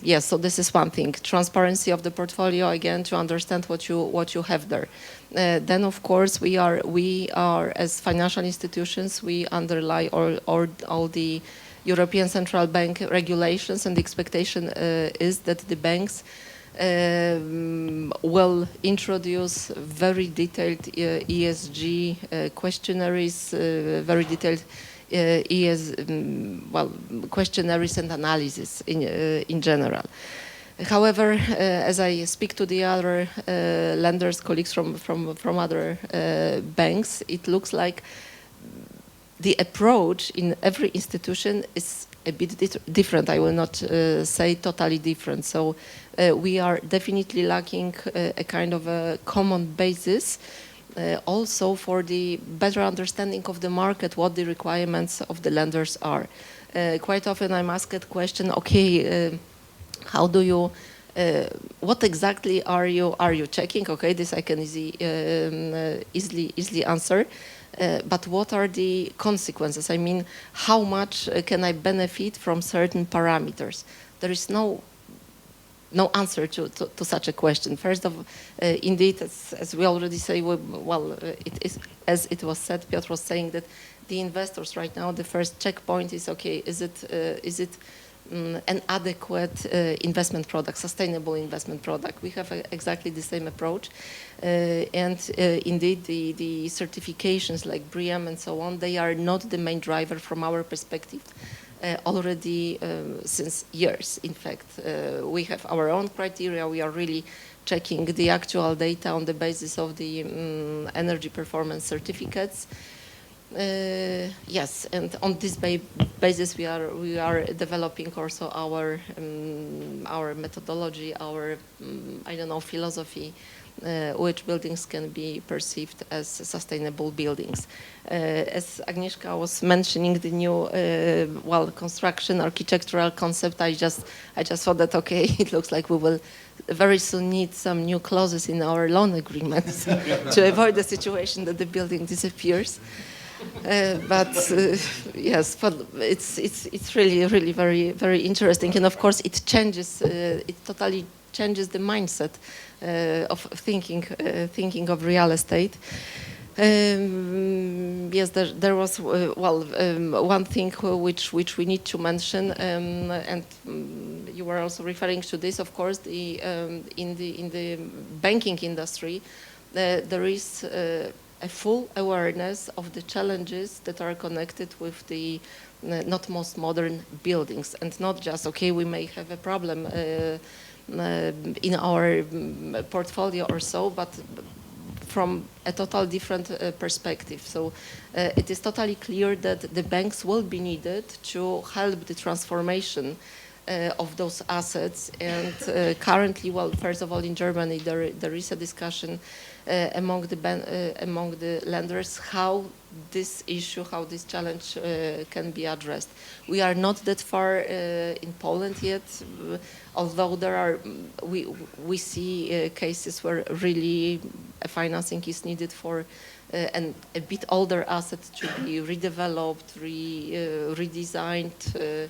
Yes, so this is one thing: transparency of the portfolio, again, to understand what you have there. Then, of course, we are as financial institutions, we underlie all the European Central Bank regulations, and the expectation is that the banks will introduce very detailed ESG questionnaires, very detailed questionnaires and analysis in general. However, as I speak to the other lenders, colleagues from other banks, it looks like the approach in every institution is a bit different. I will not say totally different. So we are definitely lacking a kind of a common basis also for the better understanding of the market, what the requirements of the lenders are. Quite often I'm asked a question, okay, how do you, what exactly are you checking? Okay, this I can easily answer. But what are the consequences? I mean, how much can I benefit from certain parameters? There is no answer to such a question. First of, indeed, as we already say, it is, as it was said, Piotr was saying that the investors right now, the first checkpoint is, okay, is it an adequate investment product, sustainable investment product? We have exactly the same approach. And indeed, the certifications like BREEAM and so on, they are not the main driver from our perspective. Already since years, in fact. We have our own criteria. We are really checking the actual data on the basis of the energy performance certificates. Yes, and on this basis we are developing also our methodology, our I don't know, philosophy, which buildings can be perceived as sustainable buildings. As Agnieszka was mentioning, the new construction architectural concept, I just thought that, okay, it looks like we will very soon need some new clauses in our loan agreements to avoid the situation that the building disappears. Yes, but it's really very interesting, and of course it changes. It totally changes the mindset of thinking of real estate. Yes, there was one thing which we need to mention, and you were also referring to this. Of course, in the banking industry, there is a full awareness of the challenges that are connected with the not most modern buildings, and not just, okay, we may have a problem in our portfolio or so, but from a total different perspective. So it is totally clear that the banks will be needed to help the transformation of those assets. And currently, first of all, in Germany, there is a discussion among the lenders how this issue, how this challenge can be addressed. We are not that far in Poland yet, although we see cases where really financing is needed for a bit older assets to be redeveloped, redesigned.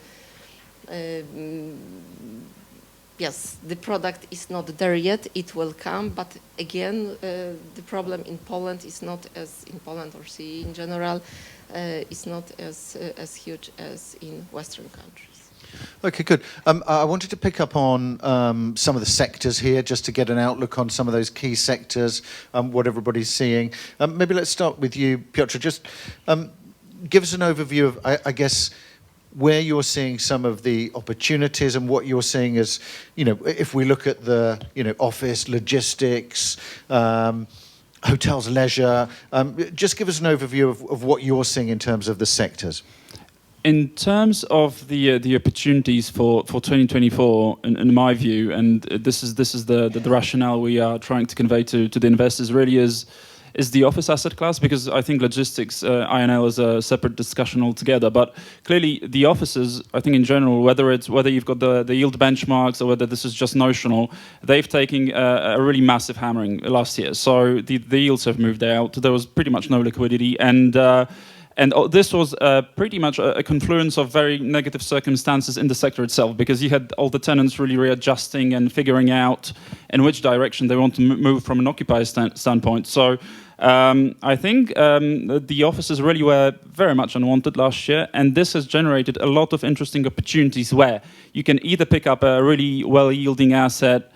Yes, the product is not there yet, it will come, but again, the problem in Poland is not as, in Poland or CEE in general, is not as huge as in Western countries. Okay, good. I wanted to pick up on some of the sectors here, just to get an outlook on some of those key sectors, what everybody's seeing. Maybe let's start with you, Piotr. Just give us an overview of, I guess, where you're seeing some of the opportunities and what you're seeing as, if we look at the, office, logistics, hotels, leisure, just give us an overview of what you're seeing in terms of the sectors. In terms of the opportunities for 2024, in my view, and this is the rationale we are trying to convey to the investors, really is the office asset class, because I think logistics, INL is a separate discussion altogether. But clearly, the offices, I think in general, whether you've got the yield benchmarks or whether this is just notional, they've taken a really massive hammering last year. So the yields have moved out. There was pretty much no liquidity, and this was pretty much a confluence of very negative circumstances in the sector itself, because you had all the tenants really readjusting and figuring out in which direction they want to move from an occupier standpoint. So I think the offices really were very much unwanted last year, and this has generated a lot of interesting opportunities where you can either pick up a really well-yielding asset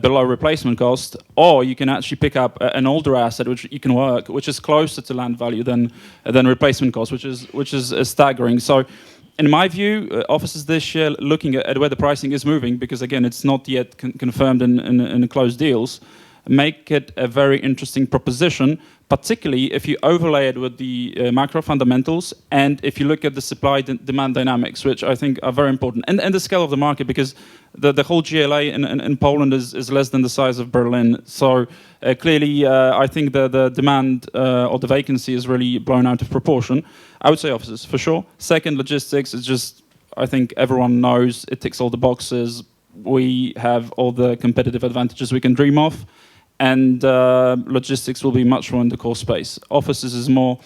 below replacement cost, or you can actually pick up an older asset which you can work, which is closer to land value than replacement cost, which is staggering. So, in my view, offices this year, looking at where the pricing is moving, because again, it's not yet confirmed in closed deals, make it a very interesting proposition, particularly if you overlay it with the macro fundamentals and if you look at the supply-demand dynamics, which I think are very important, and the scale of the market, because the whole GLA in Poland is less than the size of Berlin. So clearly, I think the demand or the vacancy is really blown out of proportion. I would say offices, for sure. Second, logistics is just, I think everyone knows it ticks all the boxes. We have all the competitive advantages we can dream of. And logistics will be much more in the core space. Offices is more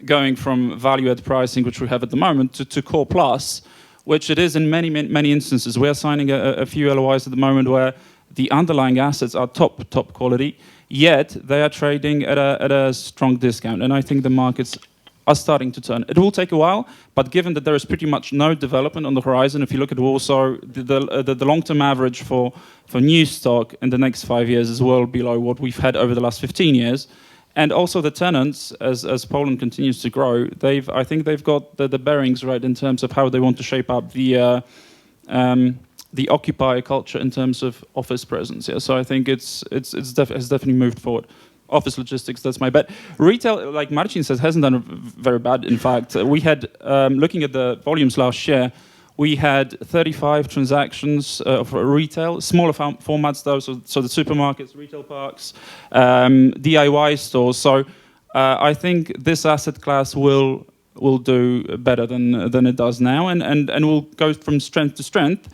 going from value-add pricing, which we have at the moment, to core plus, which it is in many instances. We are signing a few LOIs at the moment where the underlying assets are top quality, yet they are trading at a strong discount. And I think the markets are starting to turn. It will take a while, but given that there is pretty much no development on the horizon, if you look at Warsaw, the long-term average for new stock in the next 5 years is well below what we've had over the last 15 years. And also the tenants, as Poland continues to grow, I think they've got the bearings right in terms of how they want to shape up the occupier culture in terms of office presence. Yeah, so I think it's definitely moved forward. Office logistics, that's my bet. Retail, like Marcin says, hasn't done very bad. In fact, we had, looking at the volumes last year, we had 35 transactions for retail, smaller formats though, so the supermarkets, retail parks, DIY stores. So I think this asset class will do better than it does now, and will go from strength to strength.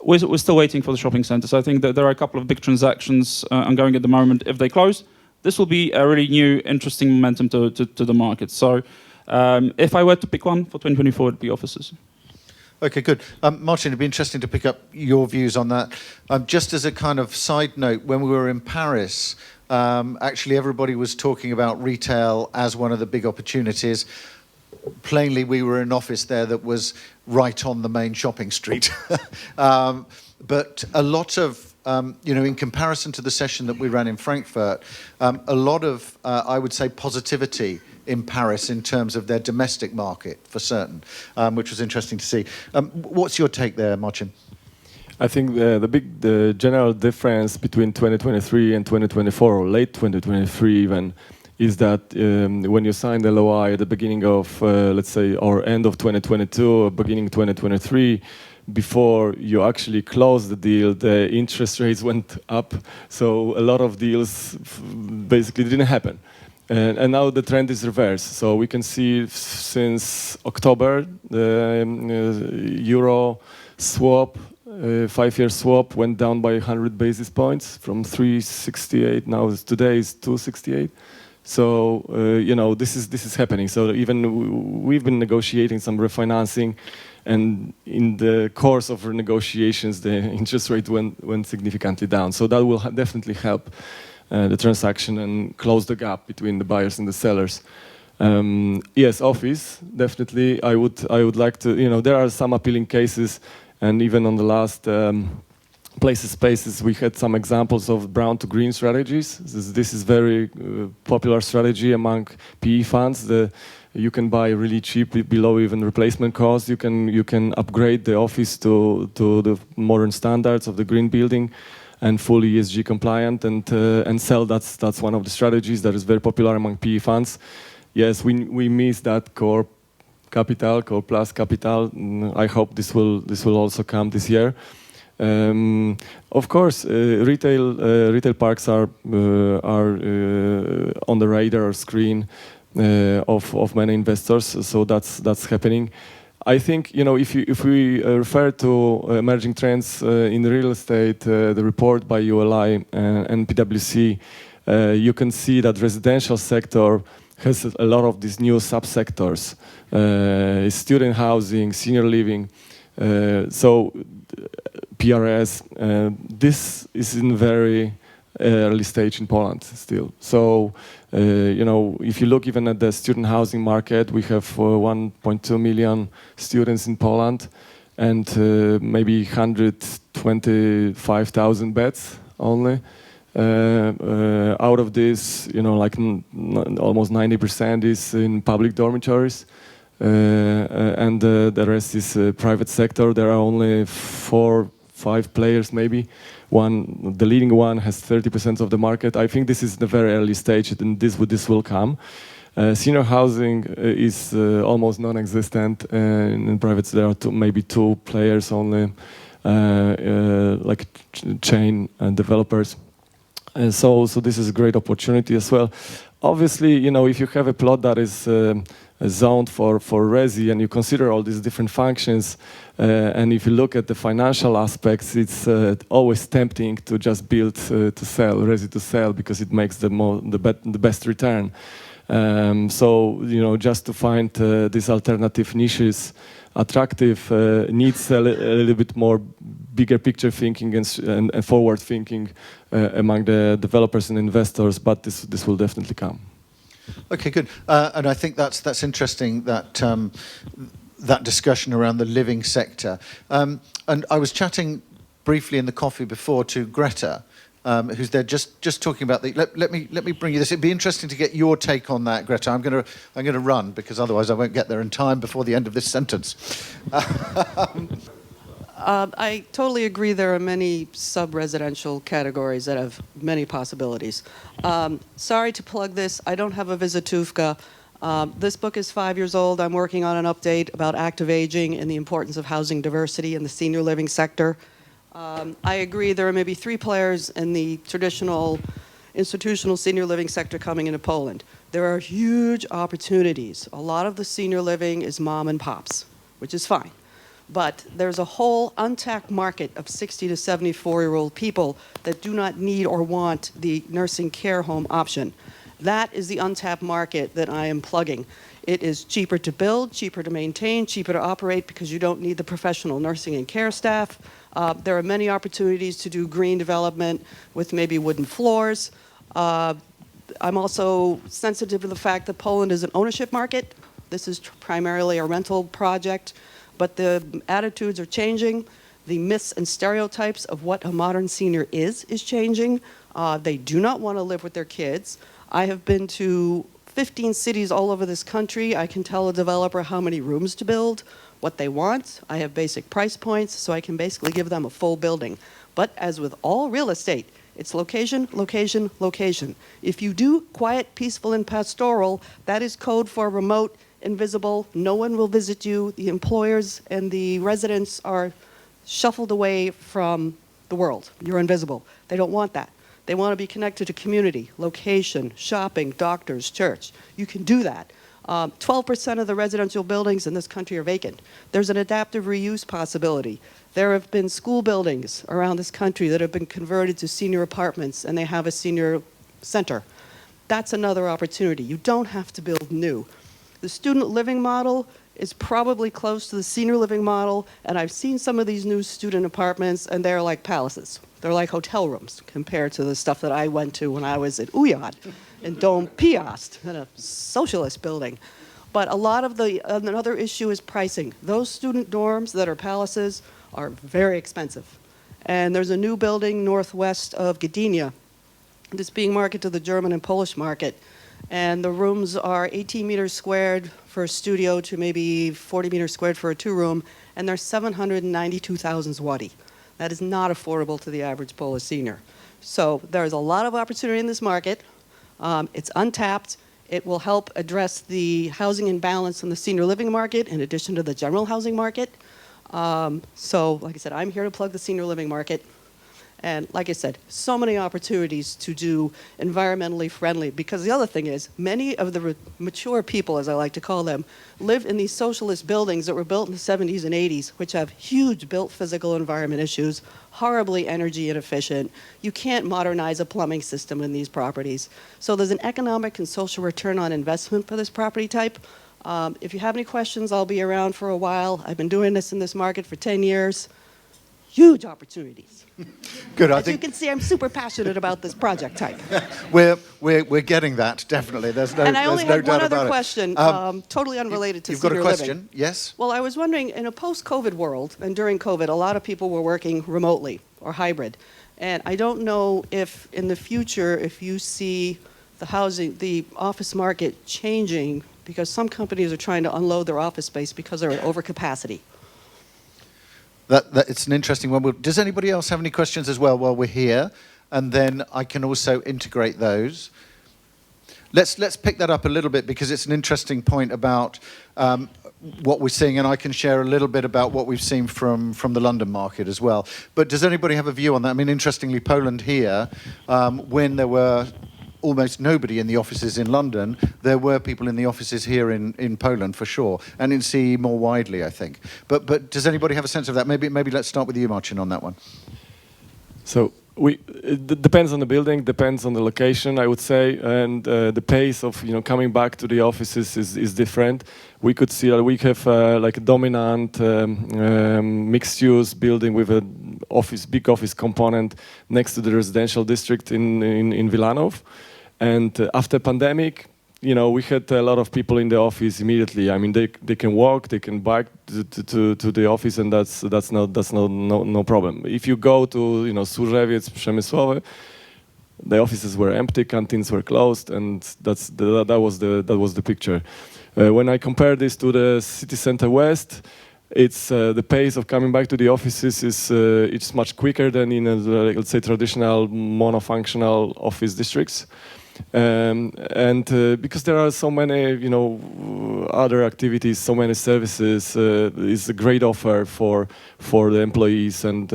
We're still waiting for the shopping centres. I think that there are a couple of big transactions ongoing at the moment. If they close, this will be a really new, interesting momentum to the market. So if I were to pick one for 2024, it'd be offices. Okay, good. Marcin, it'd be interesting to pick up your views on that. Just as a kind of side note, when we were in Paris, actually everybody was talking about retail as one of the big opportunities. Plainly, we were in an office there that was right on the main shopping street. But a lot of, in comparison to the session that we ran in Frankfurt, a lot of, I would say, positivity in Paris in terms of their domestic market, for certain, which was interesting to see. What's your take there, Marcin? I think the general difference between 2023 and 2024, or late 2023 even, is that when you signed the LOI at the beginning of, let's say, or end of 2022, or beginning 2023, before you actually closed the deal, the interest rates went up. So a lot of deals basically didn't happen. And now the trend is reversed. So we can see since October, the euro swap, 5-year swap went down by 100 basis points from 368. Now today is 268. So this is happening. So even we've been negotiating some refinancing, and in the course of renegotiations, the interest rate went significantly down. So that will definitely help the transaction and close the gap between the buyers and the sellers. Yes, office, definitely. I would like to, there are some appealing cases, and even on the last Places Spaces, we had some examples of brown to green strategies. This is very popular strategy among PE funds. You can buy really cheap, below even replacement cost. You can upgrade the office to the modern standards of the green building and fully ESG compliant, and sell. That's one of the strategies that is very popular among PE funds. Yes, we miss that core plus capital. I hope this will also come this year. Of course, retail parks are on the radar screen of many investors. So that's happening. I think if we refer to emerging trends in real estate, the report by ULI and PwC, you can see that residential sector has a lot of these new subsectors, student housing, senior living. So PRS, this is in very early stage in Poland still. So, if you look even at the student housing market, we have 1.2 million students in Poland, and maybe 125,000 beds only. Out of this, almost 90% is in public dormitories. And the rest is private sector. There are only 4-5 players maybe the leading one has 30% of the market. I think this is the very early stage, and this will come. Senior housing is almost non-existent. In private, there are maybe two players only, like chain developers. So this is a great opportunity as well. Obviously, you know, if you have a plot that is zoned for resi and you consider all these different functions, and if you look at the financial aspects, it's always tempting to just build to sell, resi to sell, because it makes the best return. So, you know, just to find these alternative niches attractive needs a little bit more bigger picture thinking and forward thinking among the developers and investors, but this will definitely come. Okay, good. And I think that's interesting, that that discussion around the living sector. And I was chatting briefly in the coffee before to Greta, who's there just talking about the. Let me bring you this. It'd be interesting to get your take on that, Greta. I'm gonna run, because otherwise I won't get there in time before the end of this sentence. I totally agree. There are many sub-residential categories that have many possibilities. Sorry to plug this. I don't have a vizituvka. This book is 5 years old. I'm working on an update about active aging and the importance of housing diversity in the senior living sector. I agree there are maybe 3 players in the traditional institutional senior living sector coming into Poland. There are huge opportunities. A lot of the senior living is mom and pops, which is fine. But there's a whole untapped market of 60 to 74-year-old people that do not need or want the nursing care home option. That is the untapped market that I am plugging. It is cheaper to build, cheaper to maintain, cheaper to operate, because you don't need the professional nursing and care staff. There are many opportunities to do green development with maybe wooden floors. I'm also sensitive to the fact that Poland is an ownership market. This is primarily a rental project, but the attitudes are changing. The myths and stereotypes of what a modern senior is changing. They do not want to live with their kids. I have been to 15 cities all over this country. I can tell a developer how many rooms to build, what they want. I have basic price points, so I can basically give them a full building. But as with all real estate, it's location, location, location. If you do quiet, peaceful, and pastoral, that is code for remote, invisible. No one will visit you. The employers and the residents are shuffled away from the world. You're invisible. They don't want that. They want to be connected to community, location, shopping, doctors, church. You can do that. 12% of the residential buildings in this country are vacant. There's an adaptive reuse possibility. There have been school buildings around this country that have been converted to senior apartments, and they have a senior center. That's another opportunity. You don't have to build new. The student living model is probably close to the senior living model, and I've seen some of these new student apartments, and they're like palaces. They're like hotel rooms compared to the stuff that I went to when I was at Ujad in Dom Piast, in a socialist building. But a lot of another issue is pricing. Those student dorms that are palaces are very expensive. And there's a new building northwest of Gdynia that's being marketed to the German and Polish market. And the rooms are 18 meters squared for a studio to maybe 40 meters squared for a 2-room, and they're 792,000 zloty. That is not affordable to the average Polish senior. So there's a lot of opportunity in this market. It's untapped. It will help address the housing imbalance in the senior living market in addition to the general housing market. So like I said, I'm here to plug the senior living market. And like I said, so many opportunities to do environmentally friendly, because the other thing is many of the mature people, as I like to call them, live in these socialist buildings that were built in the 70s and 80s, which have huge built physical environment issues, horribly energy inefficient. You can't modernize a plumbing system in these properties. So there's an economic and social return on investment for this property type. If you have any questions, I'll be around for a while. I've been doing this in this market for 10 years. Huge opportunities. Good. As you can see, I'm super passionate about this project type. We're getting that, definitely. There's no doubt about it. And I only had one other question, totally unrelated to senior living. You've got a question? Yes? Well, I was wondering, in a post-COVID world, and during COVID, a lot of people were working remotely or hybrid. And I don't know if in the future, if you see the office market changing, because some companies are trying to unload their office space because they're at overcapacity. That it's an interesting one. Does anybody else have any questions as well while we're here? And then I can also integrate those. Let's pick that up a little bit because it's an interesting point about what we're seeing, and I can share a little bit about what we've seen from the London market as well. But does anybody have a view on that? I mean, interestingly, Poland here, when there were almost nobody in the offices in London, there were people in the offices here in Poland for sure, and in CEE more widely, I think. But does anybody have a sense of that? Maybe let's start with you, Marcin, on that one. So it depends on the building, depends on the location, I would say, and the pace of coming back to the offices is different. We could see we have like a dominant mixed-use building with a big office component next to the residential district in Wilanów, and after pandemic, we had a lot of people in the office immediately. I mean, they can walk, they can bike to the office, and that's no problem. If you go to Służewiec, Przemysłowy, the offices were empty, canteens were closed, and that was the picture. When I compare this to the city center west, it's the pace of coming back to the offices is it's much quicker than in let's say traditional monofunctional office districts. And because there are so many, other activities, so many services, it's a great offer for the employees, and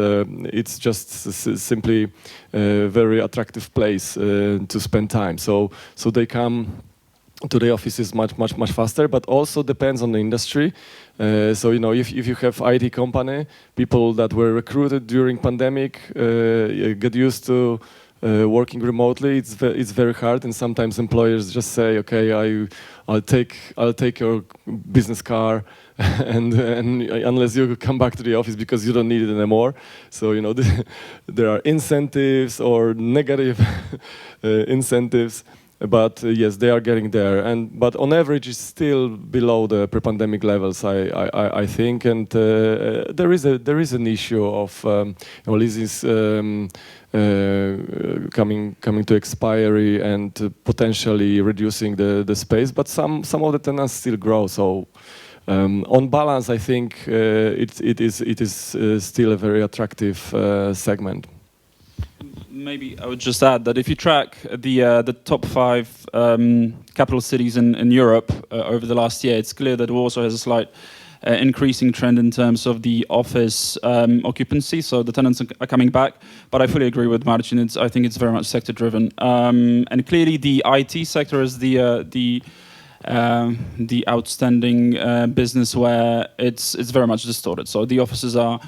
it's just simply a very attractive place to spend time. So they come to the offices much faster, but also depends on the industry. So if you have IT company, people that were recruited during pandemic get used to working remotely. It's very hard, and sometimes employers just say, "Okay, I'll take your business car, and unless you come back to the office because you don't need it anymore." So there are incentives or negative incentives. But yes, they are getting there, but on average, it's still below the pre-pandemic levels, I think, and there is an issue of leases coming to expiry and potentially reducing the space, but some of the tenants still grow. So on balance, I think it is still a very attractive segment. Maybe I would just add that if you track the top 5 capital cities in Europe over the last year, it's clear that Warsaw has a slight increasing trend in terms of the office occupancy. So the tenants are coming back. But I fully agree with Marcin. I think it's very much sector driven, and clearly the IT sector is the outstanding business where it's very much distorted. So the offices are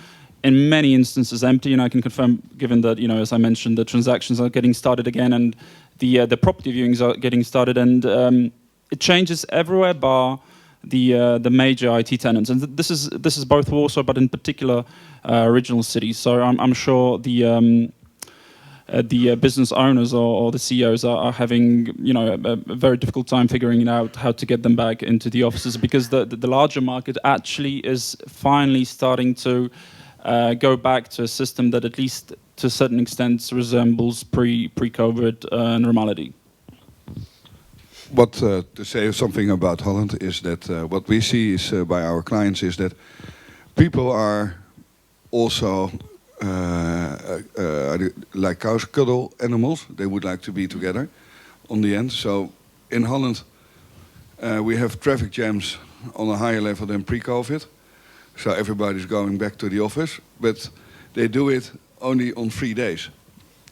in many instances empty, and I can confirm, given that as I mentioned, the transactions are getting started again, and the property viewings are getting started, and it changes everywhere bar the major IT tenants, and this is both Warsaw, but in particular regional cities. So I'm sure the business owners or the CEOs are having a very difficult time figuring out how to get them back into the offices, because the larger market actually is finally starting to go back to a system that at least to a certain extent resembles pre-COVID normality. What to say something about Holland is that what we see is by our clients is that people are also like cuddle animals. They would like to be together on the end. So in Holland we have traffic jams on a higher level than pre-COVID. So everybody's going back to the office, but they do it only on 3 days.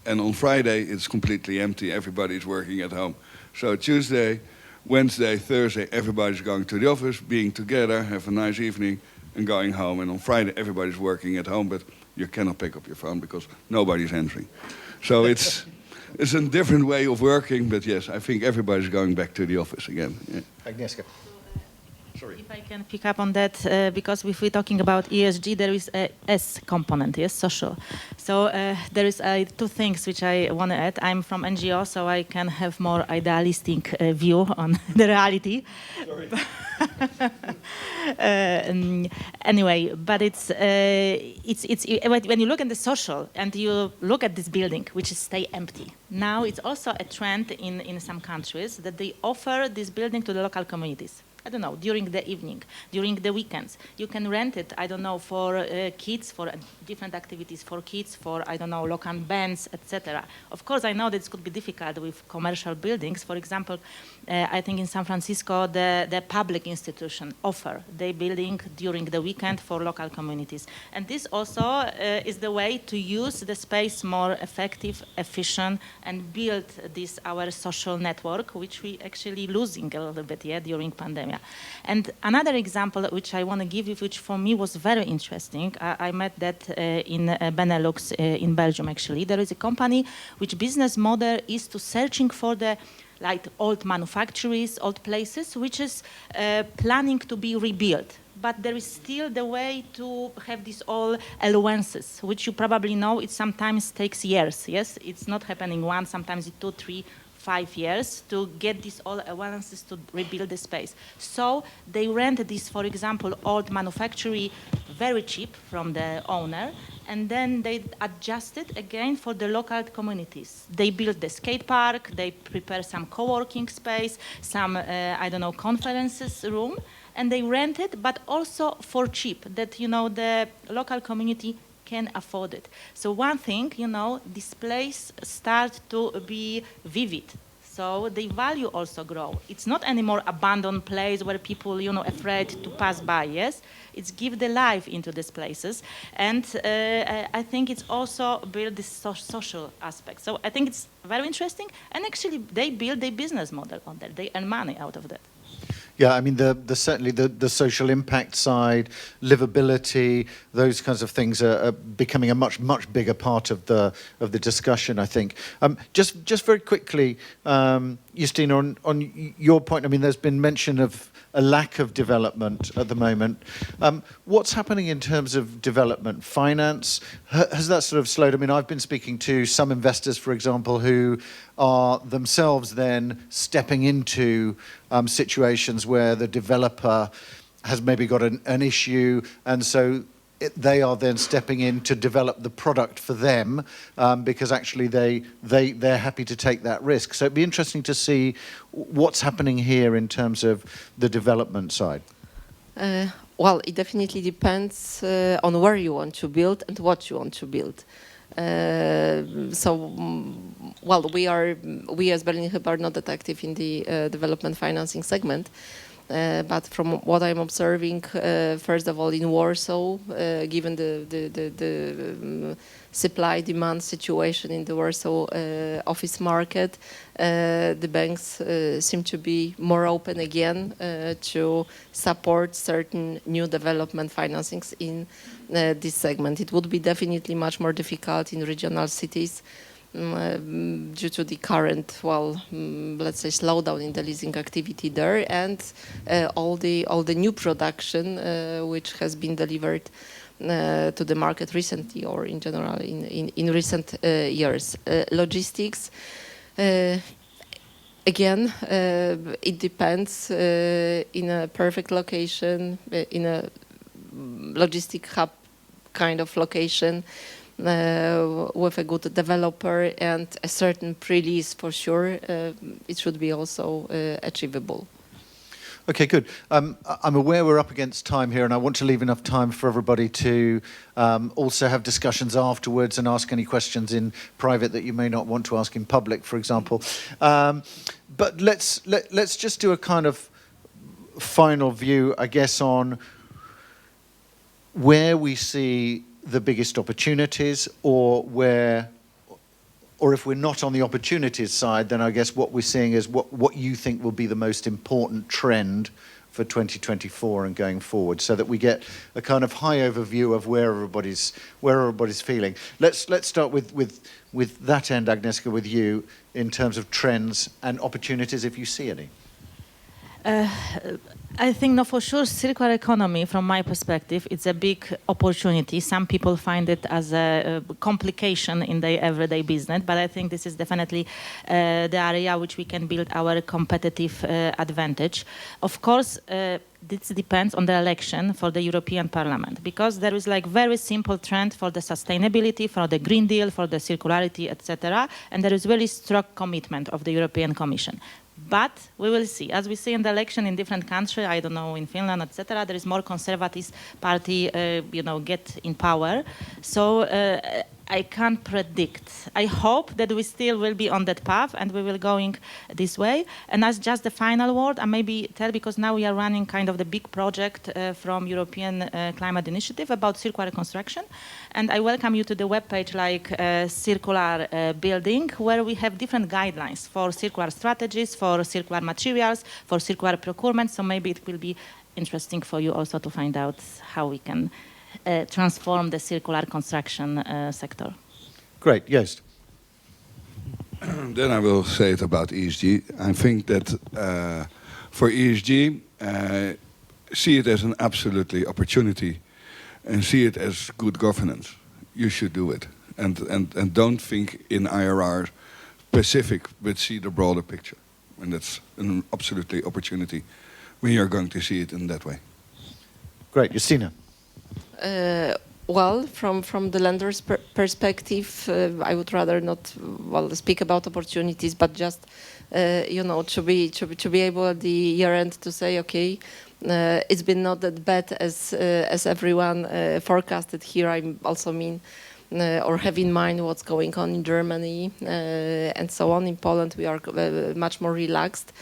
And on Friday, it's completely empty. Everybody's working at home. So Tuesday, Wednesday, Thursday, everybody's going to the office, being together, have a nice evening, and going home. And on Friday, everybody's working at home, but you cannot pick up your phone because nobody's answering. So it's a different way of working, but yes, I think everybody's going back to the office again. Yeah. Agnieszka. Sorry. If I can pick up on that, because if we're talking about ESG, there is a S component, yes, social. So there is 2 things which I want to add. I'm from NGO, so I can have more idealistic view on the reality. Sorry. Anyway, but it's when you look at the social and you look at this building, which is stay empty. Now it's also a trend in some countries that they offer this building to the local communities. I don't know, during the evening, during the weekends. You can rent it, I don't know, for kids, for different activities for kids, for, I don't know, local bands, etc. Of course, I know that it could be difficult with commercial buildings. For example, I think in San Francisco, the public institution offer the building during the weekend for local communities. And this also is the way to use the space more effective, efficient, and build this our social network, which we actually losing a little bit during pandemic. And another example which I want to give you, which for me was very interesting, I met that in Benelux, in Belgium actually. There is a company which business model is to searching for the like old manufactories, old places, which is planning to be rebuilt. But there is still the way to have these all allowances, which you probably know it sometimes takes years, yes? It's not happening once, sometimes it's 2, 3, 5 years to get these all allowances to rebuild the space. So they rent this, for example, old manufactory very cheap from the owner, and then they adjust it again for the local communities. They build the skate park, they prepare some co-working space, some, I don't know, conferences room, and they rent it, but also for cheap, that, you know, the local community can afford it. So one thing, you know, this place start to be vivid. So the value also grow. It's not anymore abandoned place where people, you know, afraid to pass by, yes? It's give the life into these places. And I think it's also build this social aspect. So I think it's very interesting. And actually they build a business model on that. They earn money out of that. Yeah, I mean, certainly the social impact side, livability, those kinds of things are becoming a much bigger part of the discussion, I think. Just very quickly, Justyna, on your point, I mean, there's been mention of a lack of development at the moment. What's happening in terms of development? Finance, has that sort of slowed? I mean, I've been speaking to some investors, for example, who are themselves then stepping into situations where the developer has maybe got an issue, and so they are then stepping in to develop the product for them because actually they're happy to take that risk. So it'd be interesting to see what's happening here in terms of the development side. Well, it definitely depends on where you want to build and what you want to build. Well, we as Berlin Hyp are not that active in the development financing segment. But from what I'm observing, first of all, in Warsaw, given the supply-demand situation in the Warsaw office market, the banks seem to be more open again to support certain new development financings in this segment. It would be definitely much more difficult in regional cities due to the current, well, let's say, slowdown in the leasing activity there, and all the new production which has been delivered to the market recently, or in general in recent years. Logistics, again, it depends. In a perfect location, in a logistic hub kind of location, with a good developer and a certain pre-lease for sure, it should be also achievable. Okay, good. I'm aware we're up against time here, and I want to leave enough time for everybody to also have discussions afterwards and ask any questions in private that you may not want to ask in public, for example. But let's just do a kind of final view, I guess, on where we see the biggest opportunities, or if we're not on the opportunities side, then I guess what we're seeing is what you think will be the most important trend for 2024 and going forward, so that we get a kind of high overview of where everybody's feeling. Let's start with that end, Agnieszka, with you in terms of trends and opportunities, if you see any. I think, no, for sure, circular economy, from my perspective, it's a big opportunity. Some people find it as a complication in their everyday business, but I think this is definitely the area which we can build our competitive advantage. Of course, this depends on the election for the European Parliament, because there is like very simple trend for the sustainability, for the Green Deal, for the circularity, etc. And there is really strong commitment of the European Commission. But we will see. As we see in the election in different countries, I don't know, in Finland, etc., there is more conservative party, get in power. So I can't predict. I hope that we still will be on that path and we will going this way. And as just the final word, I maybe tell, because now we are running kind of the big project from European Climate Initiative about circular construction. And I welcome you to the webpage like circular building, where we have different guidelines for circular strategies, for circular materials, for circular procurement. So maybe it will be interesting for you also to find out how we can transform the circular construction sector. Great, Joost. Then I will say it about ESG. I think that for ESG, see it as an absolutely opportunity and see it as good governance. You should do it. And don't think in IRR specific, but see the broader picture. And that's an absolutely opportunity when you're going to see it in that way. Great, Justyna. Well, from the lender's perspective, I would rather not speak about opportunities, but just to be able at the year end to say, okay, it's been not that bad as everyone forecasted. Here, I also mean or have in mind what's going on in Germany and so on. In Poland, we are much more relaxed.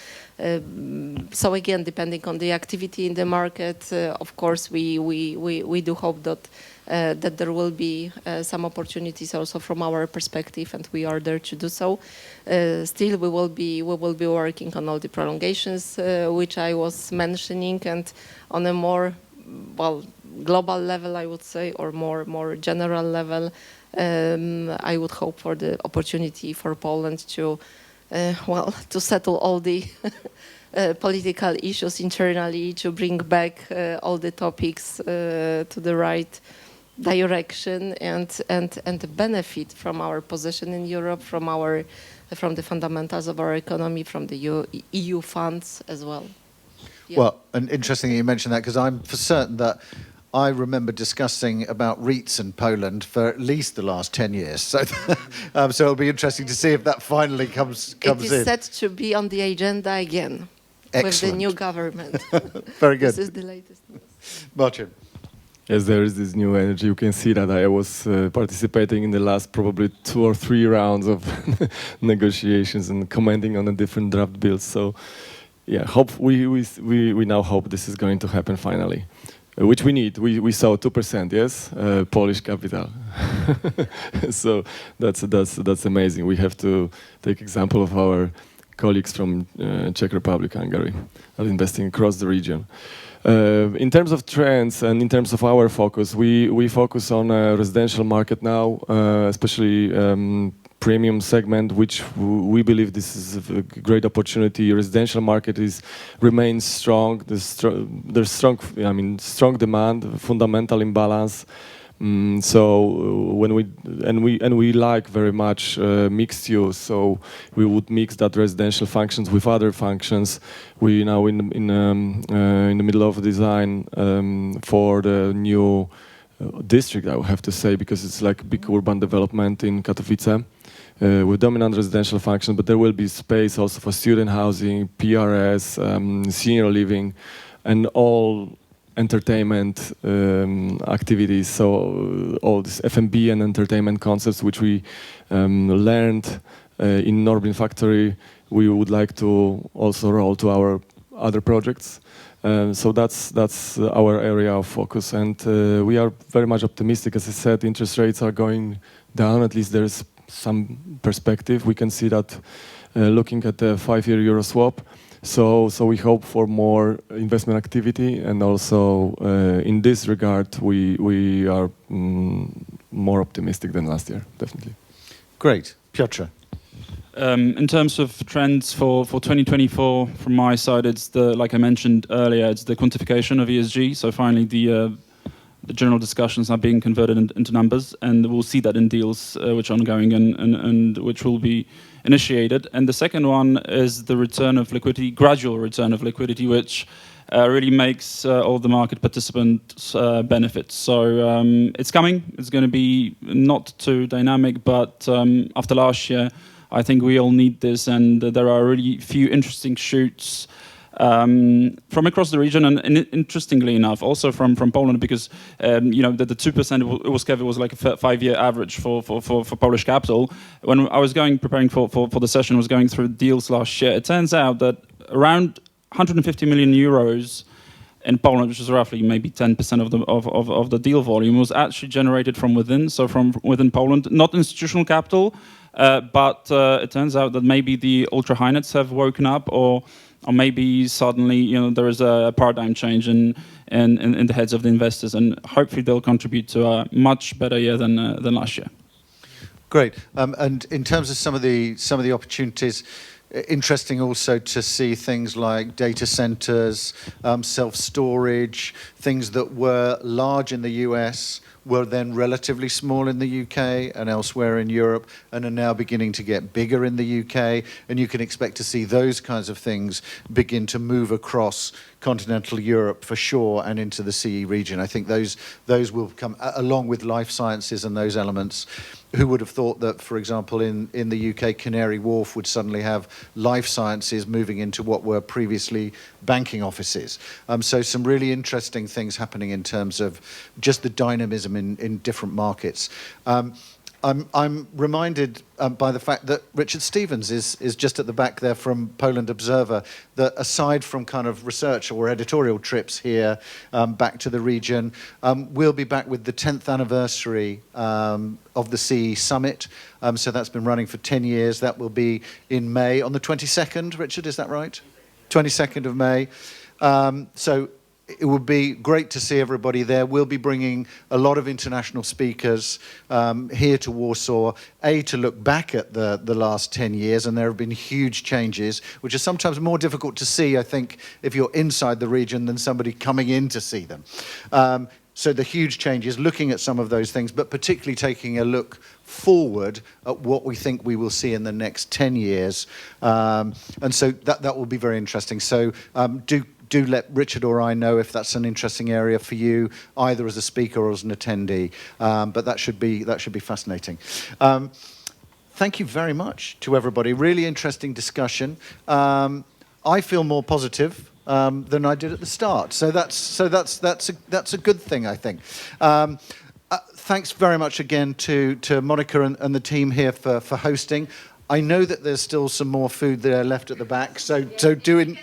So again, depending on the activity in the market, of course, we do hope that there will be some opportunities also from our perspective, and we are there to do so. Still, we will be working on all the prolongations which I was mentioning, and on a more global level, I would say, or more general level, I would hope for the opportunity for Poland to settle all the political issues internally, to bring back all the topics to the right direction, and benefit from our position in Europe, from the fundamentals of our economy, from the EU funds as well. Yeah. Well, and interesting you mentioned that, because I'm for certain that I remember discussing about REITs in Poland for at least the last 10 years. So, so it'll be interesting to see if that finally comes in. It is set to be on the agenda again. Excellent. With the new government. Very good. This is the latest news. Marcin. Yes, there is this new energy. You can see that I was participating in the last probably 2 or 3 rounds of negotiations and commenting on the different draft bills. So, yeah, we now hope this is going to happen finally, which we need. We saw 2%, yes, Polish capital. So that's amazing. We have to take example of our colleagues from Czech Republic, Hungary, are investing across the region. In terms of trends and in terms of our focus, we focus on a residential market now, especially premium segment, which we believe this is a great opportunity. Residential market remains strong. There's strong demand, fundamental imbalance. So when we like very much mixed use, so we would mix that residential functions with other functions. We now in the middle of design for the new district, I would have to say, because it's like a big urban development in Katowice with dominant residential function, but there will be space also for student housing, PRS, senior living, and all entertainment activities, so all this F&B and entertainment concepts which we learned in Norbin Factory, we would like to also roll to our other projects. So that's our area of focus, and we are very much optimistic. As I said, interest rates are going down, at least there's some perspective. We can see that looking at the 5-year Euro swap. So we hope for more investment activity, and also in this regard, we are more optimistic than last year, definitely. Great. Piotr. In terms of trends for 2024, from my side, it's like I mentioned earlier, it's the quantification of ESG. So finally, the general discussions are being converted into numbers, and we'll see that in deals which are ongoing and which will be initiated. And the second one is the return of liquidity, gradual return of liquidity, which really makes all the market participants benefit. So it's coming. It's going to be not too dynamic, but after last year, I think we all need this, and there are really few interesting shoots from across the region, and interestingly enough, also from Poland, because the 2% was like a 5-year average for Polish capital. When I was preparing for the session, I was going through deals last year. It turns out that around 150 million euros in Poland, which is roughly maybe 10% of the deal volume, was actually generated from within, so from within Poland, not institutional capital, but it turns out that maybe the ultra high nets have woken up, or maybe suddenly there is a paradigm change in the heads of the investors, and hopefully they'll contribute to a much better year than last year. Great. And in terms of some of the opportunities, interesting also to see things like data centers, self-storage, things that were large in the US were then relatively small in the UK and elsewhere in Europe, and are now beginning to get bigger in the UK. And you can expect to see those kinds of things begin to move across continental Europe for sure, and into the CE region. I think those will come along with life sciences and those elements. Who would have thought that, for example, in the UK, Canary Wharf would suddenly have life sciences moving into what were previously banking offices? So some really interesting things happening in terms of just the dynamism in different markets. I'm reminded by the fact that Richard Stevens is just at the back there from Poland Observer, that aside from kind of research or editorial trips here back to the region, we'll be back with the 10th anniversary of the CE Summit. So that's been running for 10 years. That will be in May, on the 22nd, Richard, is that right? 22nd of May. So it would be great to see everybody there. We'll be bringing a lot of international speakers here to Warsaw, to look back at the last 10 years, and there have been huge changes, which are sometimes more difficult to see, I think, if you're inside the region than somebody coming in to see them. So the huge changes, looking at some of those things, but particularly taking a look forward at what we think we will see in the next 10 years. And so that will be very interesting. So do let Richard or I know if that's an interesting area for you, either as a speaker or as an attendee. But that should be fascinating. Thank you very much to everybody. Really interesting discussion. I feel more positive than I did at the start. So that's a good thing, I think. Thanks very much again to Monica and the team here for hosting. I know that there's still some more food there left at the back, so do enjoy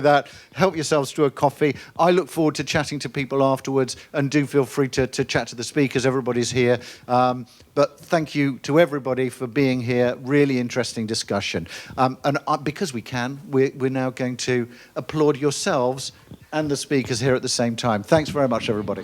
that. Help yourselves to a coffee. I look forward to chatting to people afterwards, and do feel free to chat to the speakers. Everybody's here. But thank you to everybody for being here. Really interesting discussion. And because we're now going to applaud yourselves and the speakers here at the same time. Thanks very much, everybody.